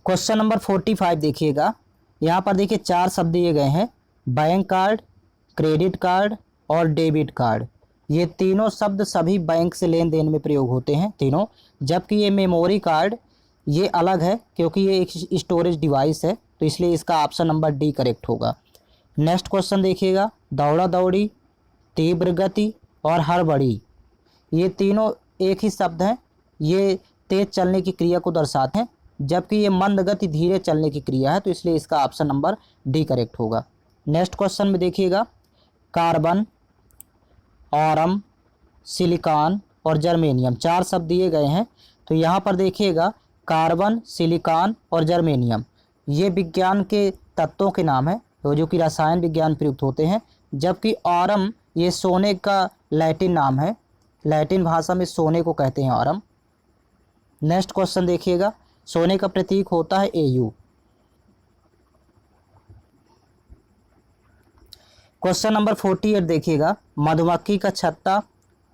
क्वेश्चन नंबर 45 देखिएगा, यहाँ पर देखिए 4 शब्द दिए गए हैं, बैंक कार्ड क्रेडिट कार्ड और डेबिट कार्ड। ये तीनों शब्द सभी बैंक से लेन देन में प्रयोग होते हैं तीनों, जबकि ये मेमोरी कार्ड ये अलग है, क्योंकि ये एक स्टोरेज डिवाइस है, तो इसलिए इसका ऑप्शन नंबर डी करेक्ट होगा। नेक्स्ट क्वेश्चन देखिएगा दौड़ा दौड़ी तीव्र गति और हड़बड़ी ये तीनों एक ही शब्द हैं, ये तेज चलने की क्रिया को दर्शाते हैं, जबकि ये मंद गति धीरे चलने की क्रिया है, तो इसलिए इसका ऑप्शन नंबर डी करेक्ट होगा। नेक्स्ट क्वेश्चन में देखिएगा कार्बन ऑरम सिलिकॉन और जर्मेनियम 4 शब्द दिए गए हैं, तो यहाँ पर देखिएगा कार्बन सिलिकॉन और जर्मेनियम ये विज्ञान के तत्वों के नाम है, तो जो कि रसायन विज्ञान प्रयुक्त होते हैं, जबकि ऑरम ये सोने का लैटिन नाम है, लैटिन भाषा में सोने को कहते हैं ऑरम। नेक्स्ट क्वेश्चन देखिएगा सोने का प्रतीक होता है AU। क्वेश्चन नंबर 48 देखिएगा मधुमक्खी का छत्ता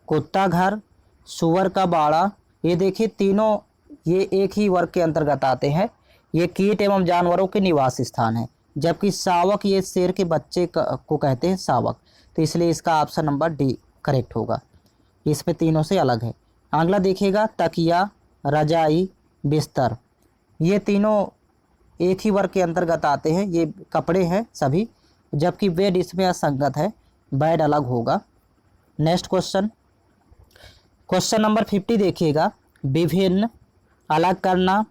कुत्ता घर सुअर का बाड़ा ये देखिए तीनों ये एक ही वर्ग के अंतर्गत आते हैं, ये कीट एवं जानवरों के निवास स्थान है, जबकि शावक ये शेर के बच्चे को कहते हैं शावक, तो इसलिए इसका ऑप्शन नंबर डी करेक्ट होगा, इसमें तीनों से अलग है। अगला देखिएगा तकिया रजाई बिस्तर ये तीनों एक ही वर्ग के अंतर्गत आते हैं, ये कपड़े हैं सभी, जबकि बेड इसमें असंगत है, बेड अलग होगा। नेक्स्ट क्वेश्चन क्वेश्चन नंबर 50 देखिएगा विभिन्न अलग करना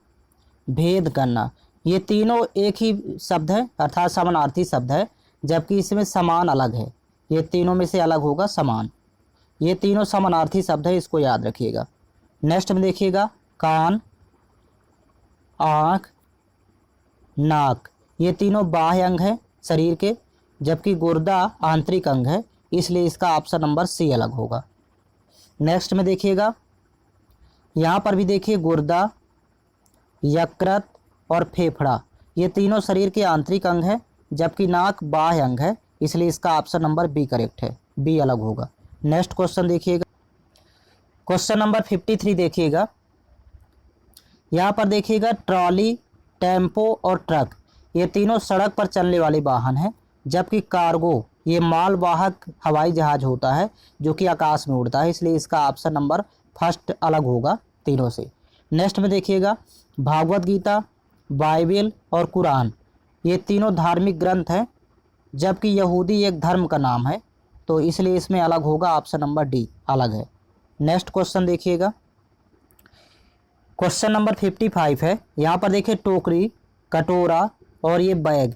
भेद करना ये तीनों एक ही शब्द है, अर्थात समानार्थी शब्द है, जबकि इसमें समान अलग है, ये तीनों में से अलग होगा समान, ये तीनों समानार्थी शब्द है, इसको याद रखिएगा। नेक्स्ट में देखिएगा कान आँख नाक ये तीनों बाह्य अंग है शरीर के, जबकि गुर्दा आंतरिक अंग है, इसलिए इसका ऑप्शन नंबर सी अलग होगा। नेक्स्ट में देखिएगा यहाँ पर भी देखिए गुर्दा यकृत और फेफड़ा ये तीनों शरीर के आंतरिक अंग हैं, जबकि नाक बाह्य अंग है, इसलिए इसका ऑप्शन नंबर बी करेक्ट है, बी अलग होगा। नेक्स्ट क्वेश्चन देखिएगा, क्वेश्चन नंबर 53 देखिएगा। यहाँ पर देखिएगा ट्रॉली, टेम्पो और ट्रक ये तीनों सड़क पर चलने वाले वाहन हैं, जबकि कार्गो ये मालवाहक हवाई जहाज होता है जो कि आकाश में उड़ता है, इसलिए इसका ऑप्शन नंबर फर्स्ट अलग होगा तीनों से। नेक्स्ट में देखिएगा भागवत गीता, बाइबिल और कुरान ये तीनों धार्मिक ग्रंथ हैं, जबकि यहूदी एक धर्म का नाम है, तो इसलिए इसमें अलग होगा, ऑप्शन नंबर डी अलग है। नेक्स्ट क्वेश्चन देखिएगा, क्वेश्चन नंबर 55 है। यहाँ पर देखिए टोकरी, कटोरा और ये बैग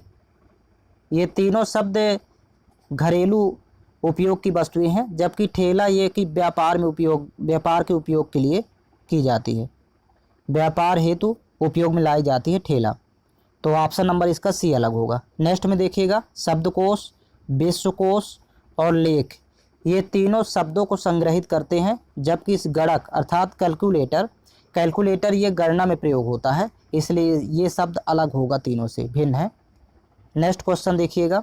ये तीनों शब्द घरेलू उपयोग की वस्तुएं हैं, जबकि ठेला ये कि व्यापार के उपयोग के लिए की जाती है, व्यापार हेतु उपयोग में लाई जाती है ठेला, तो ऑप्शन नंबर इसका सी अलग होगा। नेक्स्ट में देखिएगा शब्दकोश, विश्वकोश और लेख ये तीनों शब्दों को संग्रहित करते हैं, जबकि इस गणक अर्थात कैलकुलेटर ये गणना में प्रयोग होता है, इसलिए ये शब्द अलग होगा, तीनों से भिन्न है। नेक्स्ट क्वेश्चन देखिएगा,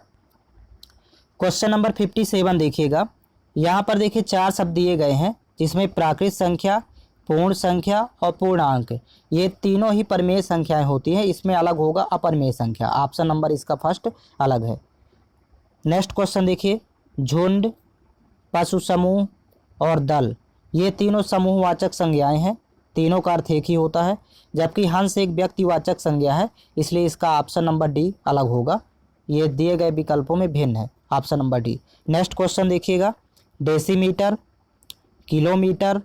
क्वेश्चन नंबर 57 देखिएगा। यहाँ पर देखिए 4 शब्द दिए गए हैं, जिसमें प्राकृत संख्या, पूर्ण संख्या और पूर्णांक ये तीनों ही परमेय संख्याएं होती हैं, इसमें अलग होगा अपरमेय संख्या, ऑप्शन नंबर इसका फर्स्ट अलग है। नेक्स्ट क्वेश्चन देखिए झुंड, पशु समूह और दल ये तीनों समूहवाचक संज्ञाएं हैं, तीनों का अर्थ एक ही होता है, जबकि हंस एक व्यक्तिवाचक संज्ञा है, इसलिए इसका ऑप्शन नंबर डी अलग होगा, ये दिए गए विकल्पों में भिन्न है, option number D. Next question देखिएगा डेसीमीटर, किलोमीटर,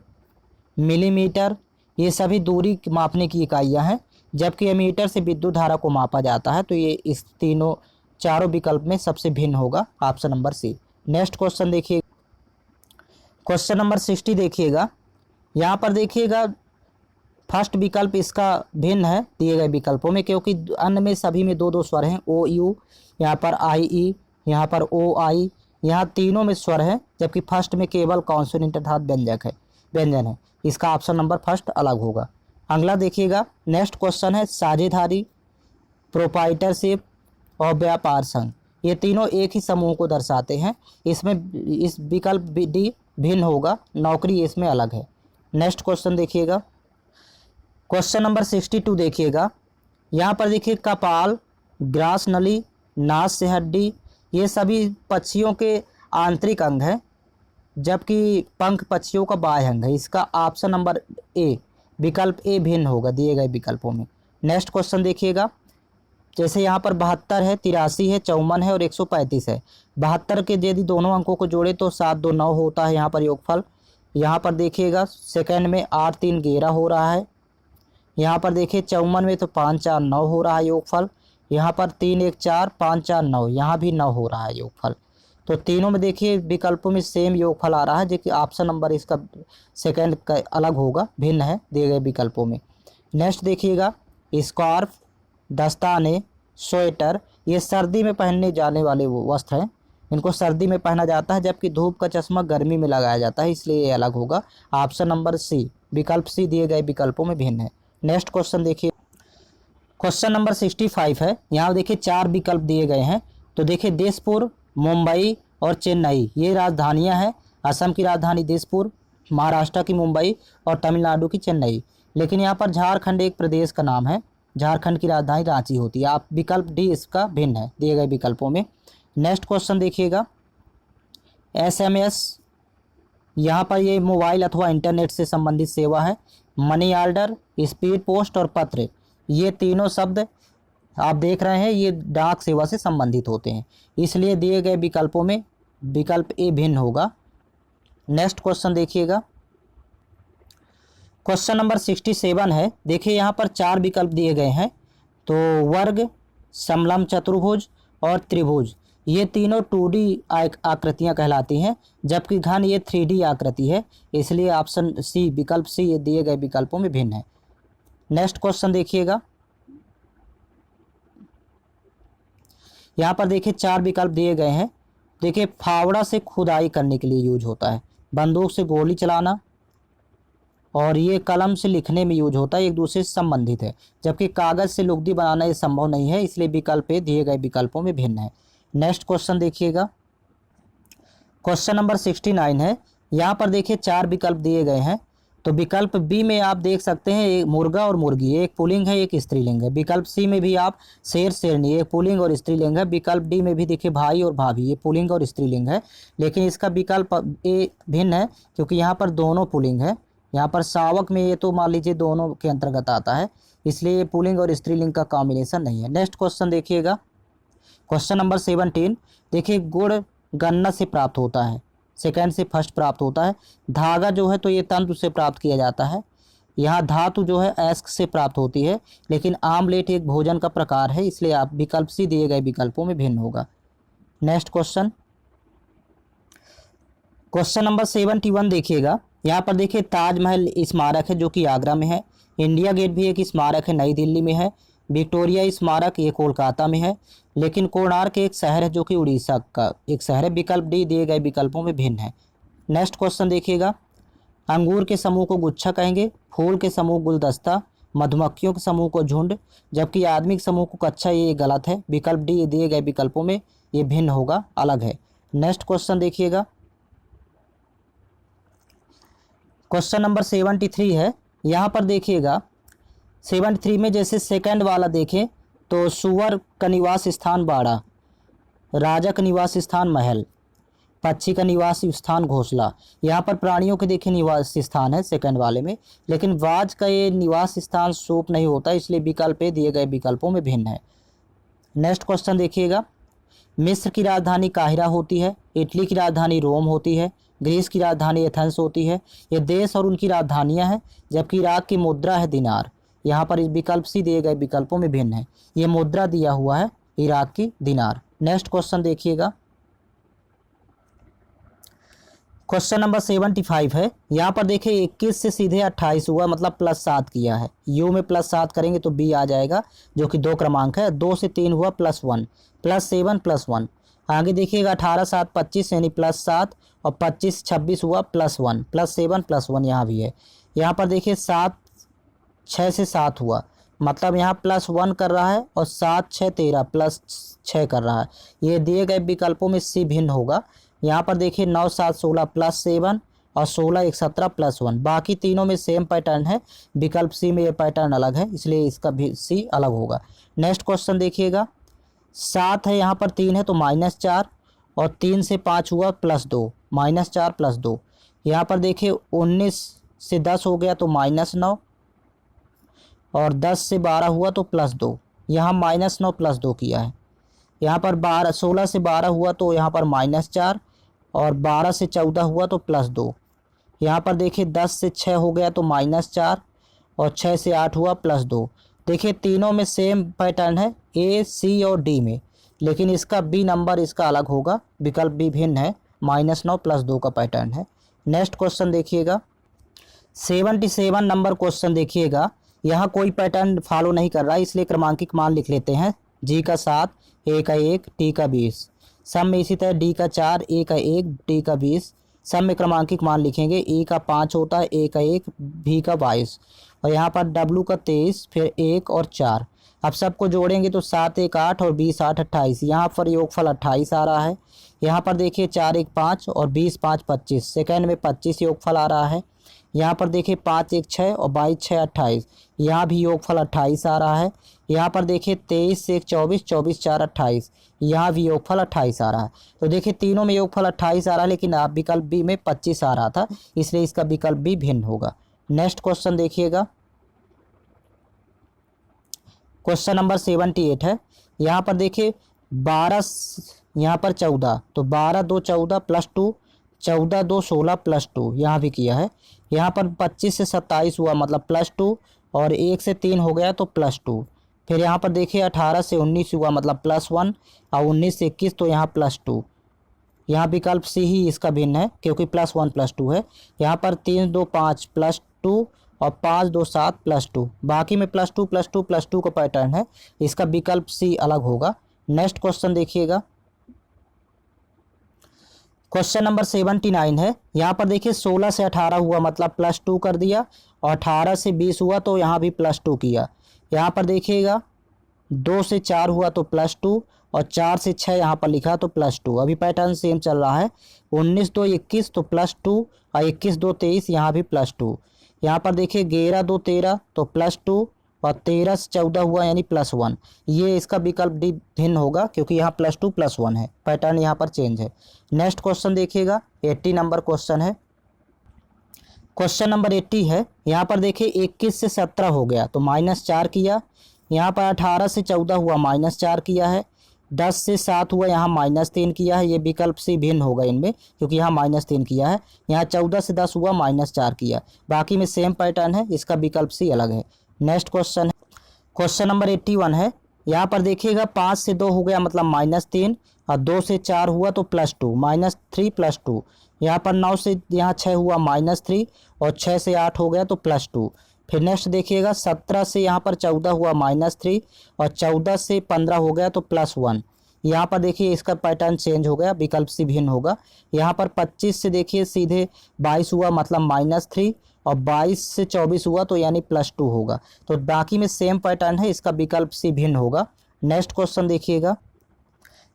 मिलीमीटर ये सभी दूरी मापने की इकाइयां हैं, जबकि एमीटर से विद्युत धारा को मापा जाता है, तो ये इस चारों विकल्प में सबसे भिन्न होगा, option number C. Next question देखिए, क्वेश्चन नंबर 60 देखिएगा। यहाँ पर देखिएगा फर्स्ट विकल्प इसका भिन्न है दिए गए विकल्पों में, क्योंकि अन्य में सभी में 2-2 स्वर हैं, ओ यू, यहाँ पर आई ई, यहाँ पर ओ आई, यहाँ तीनों में स्वर है, जबकि फर्स्ट में केवल कॉन्सोनेंट अर्थात व्यंजन है, इसका ऑप्शन नंबर फर्स्ट अलग होगा। अगला देखिएगा नेक्स्ट क्वेश्चन है साझेदारी, प्रोप्राइटरशिप और व्यापार संघ ये तीनों एक ही समूह को दर्शाते हैं, इसमें इस विकल्प डी भिन्न होगा, नौकरी इसमें अलग है। नेक्स्ट क्वेश्चन देखिएगा, क्वेश्चन नंबर 62 देखिएगा। यहाँ पर देखिए कपाल, ग्रास नली, नास से हड्डी ये सभी पक्षियों के आंतरिक अंग हैं, जबकि पंख पक्षियों का बाह्य अंग है, इसका ऑप्शन नंबर ए विकल्प ए भिन्न होगा दिए गए विकल्पों में। नेक्स्ट क्वेश्चन देखिएगा, जैसे यहाँ पर 72 है, 83 है, 54 है और 135 है। 72 के यदि दोनों अंकों को जोड़े तो 7 2 9 होता है यहाँ पर योगफल। यहाँ पर देखिएगा सेकंड में 8 3 11 हो रहा है। यहाँ पर देखिए 54 में तो 5 4 9 हो रहा है योगफल। यहाँ पर 3 1 4 5 4 9 यहाँ भी 9 हो रहा है योगफल। तो तीनों में देखिए विकल्पों में सेम योगफल आ रहा है, जो कि ऑप्शन नंबर इसका सेकंड का अलग होगा, भिन्न है दिए गए विकल्पों में। नेक्स्ट देखिएगा स्कार्फ, दस्ताने, स्वेटर ये सर्दी में पहनने जाने वाले वो वस्त्र हैं, इनको सर्दी में पहना जाता है, जबकि धूप का चश्मा गर्मी में लगाया जाता है, इसलिए ये अलग होगा, ऑप्शन नंबर सी विकल्प सी दिए गए विकल्पों में भिन्न है। नेक्स्ट क्वेश्चन देखिए, क्वेश्चन नंबर 65 है। यहाँ देखिए 4 विकल्प दिए गए हैं, तो देखिए दिसपुर, मुंबई और चेन्नई ये राजधानियाँ हैं, असम की राजधानी दिसपुर, महाराष्ट्र की मुंबई और तमिलनाडु की चेन्नई। लेकिन यहाँ पर झारखंड एक प्रदेश का नाम है, झारखंड की राजधानी रांची होती है। आप विकल्प डी इसका भिन्न है दिए गए विकल्पों में। नेक्स्ट क्वेश्चन देखिएगा एसएमएस, यहाँ पर ये मोबाइल अथवा इंटरनेट से संबंधित सेवा है। मनी ऑर्डर, स्पीड पोस्ट और पत्र ये तीनों शब्द आप देख रहे हैं, ये डाक सेवा से संबंधित होते हैं, इसलिए दिए गए विकल्पों में विकल्प ए भिन्न होगा। नेक्स्ट क्वेश्चन देखिएगा, क्वेश्चन नंबर 67 है। देखिए यहाँ पर 4 विकल्प दिए गए हैं, तो वर्ग, समलंब चतुर्भुज और त्रिभुज ये तीनों 2D आकृतियाँ कहलाती हैं, जबकि घन ये 3D आकृति है, इसलिए ऑप्शन सी विकल्प सी ये दिए गए विकल्पों में भिन्न है। नेक्स्ट क्वेश्चन देखिएगा, यहाँ पर देखिए 4 विकल्प दिए गए हैं। देखिए फावड़ा से खुदाई करने के लिए यूज होता है, बंदूक से गोली चलाना, और ये कलम से लिखने में यूज होता है, एक दूसरे से संबंधित है, जबकि कागज से लुगदी बनाना ये संभव नहीं है, इसलिए विकल्प ए दिए गए विकल्पों में भिन्न है। नेक्स्ट क्वेश्चन देखिएगा, क्वेश्चन नंबर 69 है। यहाँ पर देखिए 4 विकल्प दिए गए हैं। तो विकल्प बी में आप देख सकते हैं एक मुर्गा और मुर्गी, एक पुल्लिंग है एक स्त्रीलिंग है। विकल्प सी में भी आप शेर शेरनी, एक पुल्लिंग और स्त्रीलिंग है। विकल्प डी में भी देखिए भाई और भाभी, ये पुल्लिंग और स्त्रीलिंग है। लेकिन इसका विकल्प ए भिन्न है, क्योंकि यहाँ पर दोनों पुल्लिंग है। यहाँ पर शावक में ये तो मान लीजिए दोनों के अंतर्गत आता है, इसलिए ये पुल्लिंग और स्त्रीलिंग का कॉम्बिनेशन नहीं है। नेक्स्ट क्वेश्चन देखिएगा, क्वेश्चन नंबर 17। देखिए गुड़ गन्ना से प्राप्त होता है, सेकंड से फर्स्ट प्राप्त होता है। धागा जो है तो ये तंतु से प्राप्त किया जाता है। यहाँ धातु जो है एस्क से प्राप्त होती है। लेकिन आमलेट एक भोजन का प्रकार है, इसलिए आप विकल्प सी दिए गए विकल्पों में भिन्न होगा। नेक्स्ट क्वेश्चन, क्वेश्चन नंबर 71 देखिएगा। यहाँ पर देखिए ताजमहल स्मारक है जो कि आगरा में है। इंडिया गेट भी एक स्मारक है, नई दिल्ली में है। विक्टोरिया स्मारक ये कोलकाता में है। लेकिन कोणार्क एक शहर है जो कि उड़ीसा का एक शहर है। विकल्प डी दिए गए विकल्पों में भिन्न है। नेक्स्ट क्वेश्चन देखिएगा, अंगूर के समूह को गुच्छा कहेंगे, फूल के समूह गुलदस्ता, मधुमक्खियों के समूह को झुंड, जबकि आदमी के समूह को कच्छा, ये गलत है। विकल्प डी दिए गए विकल्पों में ये भिन्न होगा, अलग है। नेक्स्ट क्वेश्चन देखिएगा, क्वेश्चन नंबर 73 है। यहाँ पर देखिएगा 73 में जैसे सेकंड वाला देखें तो सुअर का निवास स्थान बाड़ा, राजा का निवास स्थान महल, पक्षी का निवास स्थान घोंसला। यहाँ पर प्राणियों के देखे निवास स्थान है सेकंड वाले में, लेकिन बाज का ये निवास स्थान सूप नहीं होता, इसलिए विकल्प ए दिए गए विकल्पों में भिन्न है। नेक्स्ट क्वेश्चन देखिएगा, मिस्र की राजधानी काहिरा होती है, इटली की राजधानी रोम होती है, ग्रीस की राजधानी एथेंस होती है। ये देश और उनकी राजधानियाँ हैं, जबकि इराक की मुद्रा है दिनार। यहाँ पर इस विकल्प सी दिए गए विकल्पों में भिन्न है। ये मुद्रा दिया हुआ है इराक की दिनार। नेक्स्ट क्वेश्चन देखिएगा, क्वेश्चन नंबर 75 है। यहाँ पर देखिए 21 से सीधे 28 हुआ, मतलब +7 किया है। यू में +7 करेंगे तो बी आ जाएगा, जो कि 2 क्रमांक है। 2 से 3 हुआ +1, +7 +1। आगे देखिएगा 18 7 25 यानी +7, और 25 26 हुआ +1, +7 +1 यहाँ भी है। यहाँ पर देखिए 7 6 से 7 हुआ, मतलब यहाँ +1 कर रहा है, और 7 6 13 +6 कर रहा है। ये दिए गए विकल्पों में सी भिन्न होगा। यहाँ पर देखिए 9 7 16 +7, और 16 1 17 +1। बाकी तीनों में सेम पैटर्न है, विकल्प सी में ये पैटर्न अलग है, इसलिए इसका भी सी अलग होगा। नेक्स्ट क्वेश्चन देखिएगा, 7 है यहाँ पर 3 है तो -4, और 3 से 5 हुआ +2, -4 +2। यहाँ पर देखिए 19 से 10 हो गया तो -9, और 10 से 12 हुआ तो +2। यहाँ -9 +2 किया है। यहाँ पर 16 से 12 हुआ तो यहाँ पर -4, और 12 से 14 हुआ तो +2। यहाँ पर देखिए 10 से 6 हो गया तो -4, और 6 से 8 हुआ +2। देखिए तीनों में सेम पैटर्न है, ए सी और डी में, लेकिन इसका बी नंबर इसका अलग होगा, विकल्प बी भिन्न है। -9 +2 का पैटर्न है। नेक्स्ट क्वेश्चन देखिएगा, 77 नंबर क्वेश्चन देखिएगा। यहाँ कोई पैटर्न फॉलो नहीं कर रहा है, इसलिए क्रमांकित मान लिख लेते हैं। जी का 7, ए का 1, टी का 20। सब में इसी तरह डी का 4, ए का 1, टी का 20। सब में क्रमांकित मान लिखेंगे। ई का 5 होता है, ए का 1, भी का 22, और यहाँ पर डब्लू का 23, फिर 1 और 4। अब सबको जोड़ेंगे तो 7 1 8 और 20 8 28। यहाँ पर योगफल 28 आ रहा है। यहाँ पर देखिए 4 1 5 और 20 5 25। सेकेंड में 25 योगफल आ रहा है। यहाँ पर देखिए 5 1 6 और 22 6 28। यहाँ भी योगफल 28 आ रहा है। यहाँ पर देखिए 23 1 24 24 4 28। यहाँ भी योगफल 28 आ रहा है। तो देखिए तीनों में योगफल 28 आ रहा है, लेकिन आप विकल्प बी में 25 आ रहा था, इसलिए इसका विकल्प भी भिन्न होगा। नेक्स्ट क्वेश्चन देखिएगा, क्वेश्चन नंबर 78 है। यहाँ पर देखिए 12, यहाँ पर 14, तो 12 2 14 +2, 14 2 16 +2 यहाँ भी किया है। यहाँ पर 25 से 27 हुआ, मतलब +2, और 1 से 3 हो गया तो +2। फिर यहाँ पर देखिए 18 से 19 हुआ, मतलब +1, और 19 से 21 तो यहाँ +2। यहाँ विकल्प सी ही इसका भिन्न है, क्योंकि +1 +2 है। यहाँ पर 3 2 5 +2, और 5 2 7 +2। बाकी में +2 +2 +2 का पैटर्न है, इसका विकल्प सी अलग होगा। नेक्स्ट क्वेश्चन देखिएगा, क्वेश्चन नंबर 79 है। यहाँ पर देखिए 16 से 18 हुआ मतलब +2 कर दिया, और 18 से 20 हुआ तो यहाँ भी +2 किया। यहाँ पर देखिएगा 2 से 4 हुआ तो +2, और 4 से 6 यहाँ पर लिखा तो +2। अभी पैटर्न सेम चल रहा है। 19 2 21 तो +2, और 21 2 23 यहाँ भी +2। यहाँ पर देखिए 11 2 13 तो +2, और 13 से 14 हुआ यानी +1। ये इसका विकल्प डी भिन्न होगा क्योंकि यहाँ +2 +1 है, पैटर्न यहाँ पर चेंज है। नेक्स्ट क्वेश्चन देखिएगा, 80 नंबर क्वेश्चन है। क्वेश्चन नंबर 80 है। यहाँ पर देखिए 21 से 17 हो गया तो -4 किया। यहाँ पर 18 से 14 हुआ -4 किया है। 10 से 7 हुआ यहाँ -3 किया है। ये विकल्प से भिन्न होगा इनमें क्योंकि यहाँ -3 किया है। यहाँ 14 से 10 हुआ -4 किया। बाकी में सेम पैटर्न है, इसका विकल्प सी अलग है। नेक्स्ट क्वेश्चन है, क्वेश्चन नंबर 81 है। यहाँ पर देखिएगा 5 से 2 हो गया मतलब -3, और 2 से 4 हुआ तो +2, -3 +2। यहाँ पर 9 से यहाँ 6 हुआ -3, और 6 से 8 हो गया तो +2। फिर नेक्स्ट देखिएगा 17 से यहाँ पर 14 हुआ -3, और 14 से 15 हो गया तो +1। यहाँ पर देखिए इसका पैटर्न चेंज हो गया, विकल्प से भिन्न होगा। यहाँ पर 25 से देखिए सीधे 22 हुआ मतलब -3, और 22 से 24 हुआ तो यानी +2 होगा। तो बाकी में सेम पैटर्न है, इसका विकल्प से भिन्न होगा। नेक्स्ट क्वेश्चन देखिएगा,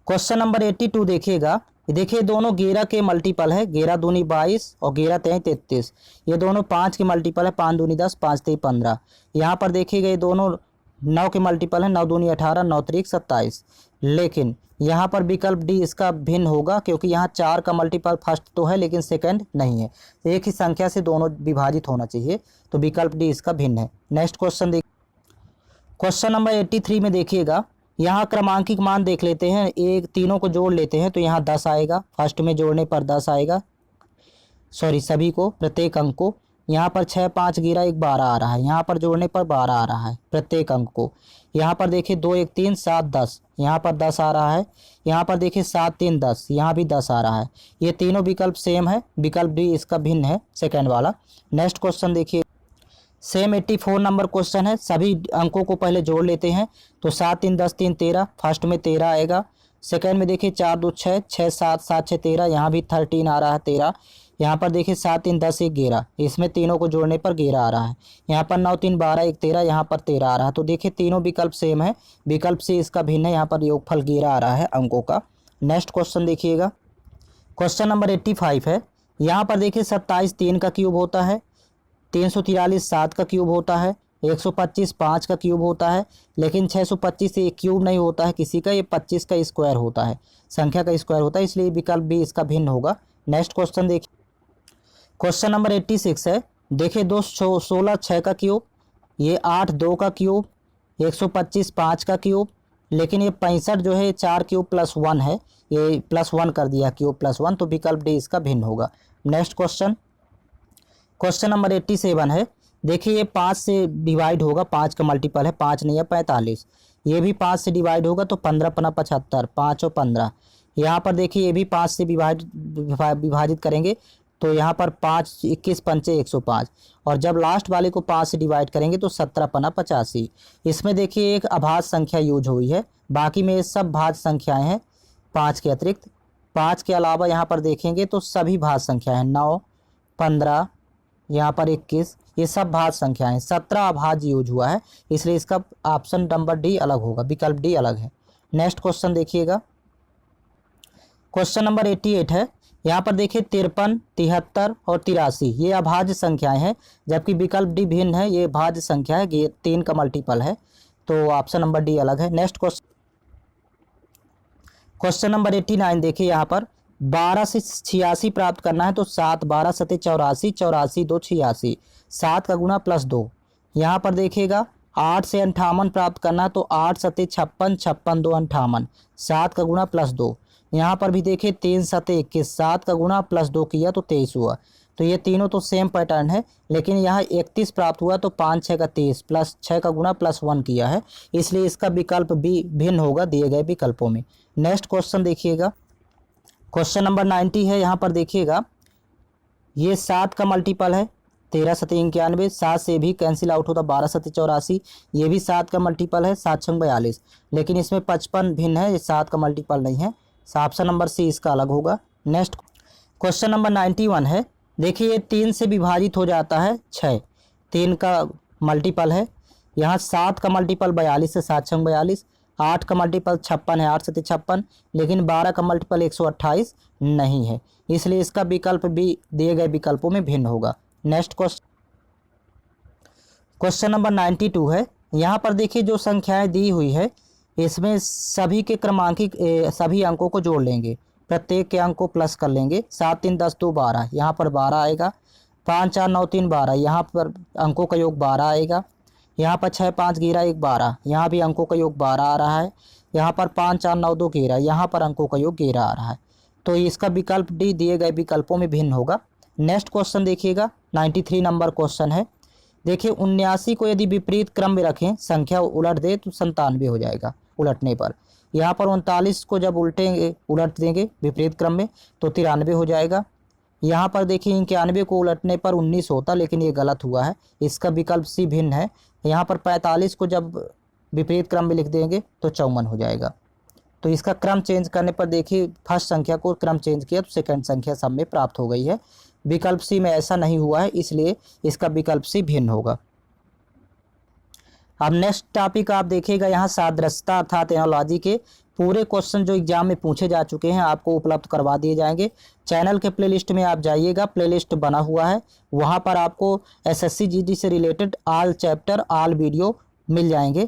क्वेश्चन नंबर 82 देखिएगा। देखिए दोनों 11 के मल्टीपल है, 11 दूनी 22 और 11 तेईं 33। ये दोनों 5 के मल्टीपल है, 5 दूनी 10, 5 तेईं 15। यहाँ पर देखिएगा ये दोनों 9 के मल्टीपल है, 9 दूनी 18, 9 त्रिक 27। लेकिन यहाँ पर विकल्प डी इसका भिन्न होगा क्योंकि यहाँ 4 का मल्टीपल फर्स्ट तो है लेकिन सेकंड नहीं है। एक ही संख्या से दोनों विभाजित होना चाहिए, तो विकल्प डी इसका भिन्न है। नेक्स्ट क्वेश्चन देख, क्वेश्चन नंबर 83 में देखिएगा। यहाँ क्रमांकिक मान देख लेते हैं, एक तीनों को जोड़ लेते हैं तो यहाँ 10 आएगा। फर्स्ट में जोड़ने पर 10 आएगा, सॉरी सभी को, प्रत्येक अंक को। यहाँ पर 6 5 गिरा 1 12 आ रहा है। यहाँ पर जोड़ने पर 12 आ रहा है प्रत्येक अंक को। यहाँ पर देखिए 2 1 3 7 10, यहाँ पर 10 आ रहा है। यहाँ पर देखिए 7 3 10, यहाँ भी 10 आ रहा है। ये तीनों विकल्प सेम है, विकल्प डी इसका भिन्न है, सेकेंड वाला। नेक्स्ट क्वेश्चन देखिए, सेम 84 नंबर क्वेश्चन है। सभी अंकों को पहले जोड़ लेते हैं तो 7 3 10 3 13, फर्स्ट में 13 आएगा। सेकंड में देखिए 4 2 6, 6 7 7 6 13, यहाँ भी 13 आ रहा है 13। यहाँ पर देखिए 7 3 10 1 11, इसमें तीनों को जोड़ने पर 11 आ रहा है। यहाँ पर 9 3 12 1 13, यहाँ पर 13 आ रहा है। तो देखिए तीनों विकल्प सेम है, विकल्प से इसका भिन्न है। यहाँ पर योगफल 11 आ रहा है अंकों का। नेक्स्ट क्वेश्चन देखिएगा, क्वेश्चन नंबर 85 है। यहाँ पर देखिए 27 3 का क्यूब होता है, 343 7 का क्यूब होता है, 125 5 का क्यूब होता है, लेकिन 625 से क्यूब नहीं होता है किसी का, ये 25 का स्क्वायर होता है, संख्या का स्क्वायर होता है, इसलिए विकल्प भी इसका भिन्न होगा। नेक्स्ट क्वेश्चन देखिए, क्वेश्चन नंबर 86 है। देखिए 2 16 6 का क्यूब, ये 8 2 का क्यूब, 125 5 का क्यूब, लेकिन ये 65 जो है 4 क्यूब +1 है, ये +1 कर दिया क्यूब +1, तो विकल्प डी इसका भिन्न होगा। नेक्स्ट क्वेश्चन, क्वेश्चन नंबर 87 है। देखिए ये 5 से डिवाइड होगा, 5 का मल्टीपल है, 5 नहीं है 45। ये भी 5 से डिवाइड होगा तो 15 पना 75, 5 और 15। यहाँ पर देखिए ये भी 5 से विभाजित करेंगे तो यहाँ पर 5 21 पंचे 105, और जब लास्ट वाले को 5 से डिवाइड करेंगे तो 17 पना 85। इसमें देखिए एक अभाज्य संख्या यूज हुई है, बाकी में ये सब भाज्य संख्याएँ हैं 5 के अतिरिक्त। 5 के अलावा यहाँ पर देखेंगे तो सभी भाज्य संख्याएँ हैं, 9 15, यहाँ पर 21, ये सब भाज्य संख्याएं हैं। 17 अभाज्य यूज हुआ है, इसलिए इसका ऑप्शन नंबर डी अलग होगा, विकल्प डी अलग है। नेक्स्ट क्वेश्चन देखिएगा, क्वेश्चन नंबर 88 है। यहाँ पर देखिए 53 73 और 83 ये अभाज्य संख्याएं हैं, जबकि विकल्प डी भिन्न है, ये भाज्य संख्या है, ये 3 का मल्टीपल है, तो ऑप्शन नंबर डी अलग है। नेक्स्ट क्वेश्चन, क्वेश्चन नंबर 89 देखिए। यहाँ पर 12 से 86 प्राप्त करना है तो 7 12 सते 84, 84 2 86, 7 का गुणा +2। यहाँ पर देखिएगा 8 से 58 प्राप्त करना है तो 8 सते 56, 56 2 58, 7 का गुणा +2। यहाँ पर भी देखिए 3 सते 21, 7 का गुणा +2 किया तो 23 हुआ। तो ये तीनों तो सेम पैटर्न है, लेकिन यहाँ 31 प्राप्त हुआ तो 5 6 का 30 प्लस 6 का गुणा +1 किया है, इसलिए इसका विकल्प भी भिन्न होगा दिए गए विकल्पों में। नेक्स्ट क्वेश्चन देखिएगा, क्वेश्चन नंबर 90 है। यहाँ पर देखिएगा ये 7 का मल्टीपल है, 13 सते 91, 7 से भी कैंसिल आउट होता 12 सते 84, ये भी 7 का मल्टीपल है, 7 6 42, लेकिन इसमें 55 भिन्न है, ये 7 का मल्टीपल नहीं है, ऑप्शन नंबर सी इसका अलग होगा। नेक्स्ट क्वेश्चन नंबर 91 है। देखिए ये 3 से विभाजित हो जाता है 6, 3 का मल्टीपल है। यहाँ 7 का मल्टीपल 42 है, 7 छंग 42। 8 का मल्टीपल 56 है, 8 सत्ते 56। लेकिन 12 का मल्टीपल 128 नहीं है, इसलिए इसका विकल्प भी दिए गए विकल्पों में भिन्न होगा। नेक्स्ट क्वेश्चन नंबर 92 है। यहाँ पर देखिए जो संख्याएं दी हुई है इसमें सभी के क्रमांकित सभी अंकों को जोड़ लेंगे, प्रत्येक के अंक को प्लस कर लेंगे। 7 3 10 2 12, यहाँ पर 12 आएगा। 5 4 9 3 12, यहाँ पर अंकों का योग 12 आएगा। यहाँ पर 6 5 11 1 12, यहाँ भी अंकों का योग 12 आ रहा है। यहाँ पर 5 4 9 2 11, यहाँ पर अंकों का योग 11 आ रहा है। तो इसका विकल्प डी दिए गए विकल्पों में भिन्न होगा। नेक्स्ट क्वेश्चन देखिएगा, 93 नंबर क्वेश्चन है। देखिए 79 को यदि विपरीत क्रम में रखें, संख्या उलट दे तो 97 हो जाएगा उलटने पर। यहाँ पर 39 को जब उलट देंगे विपरीत क्रम में तो 93 हो जाएगा। यहाँ पर देखिए 91 को उलटने पर 19 होता, लेकिन ये गलत हुआ है, इसका विकल्प सी भिन्न है। यहाँ पर 45 को जब विपरीत क्रम में लिख देंगे तो 54 हो जाएगा। तो इसका क्रम चेंज करने पर देखिए फर्स्ट संख्या को क्रम चेंज किया तो सेकंड संख्या सब में प्राप्त हो गई है। विकल्प सी में ऐसा नहीं हुआ है, इसलिए इसका विकल्प सी भिन्न होगा। अब नेक्स्ट टॉपिक आप देखिएगा, यहाँ सादृश्यता अर्थात एनालॉजी के पूरे क्वेश्चन जो एग्जाम में पूछे जा चुके हैं आपको उपलब्ध करवा दिए जाएंगे। चैनल के प्लेलिस्ट में आप जाइएगा, प्लेलिस्ट बना हुआ है, वहाँ पर आपको एसएससी जीडी से related all chapter all video मिल जाएंगे।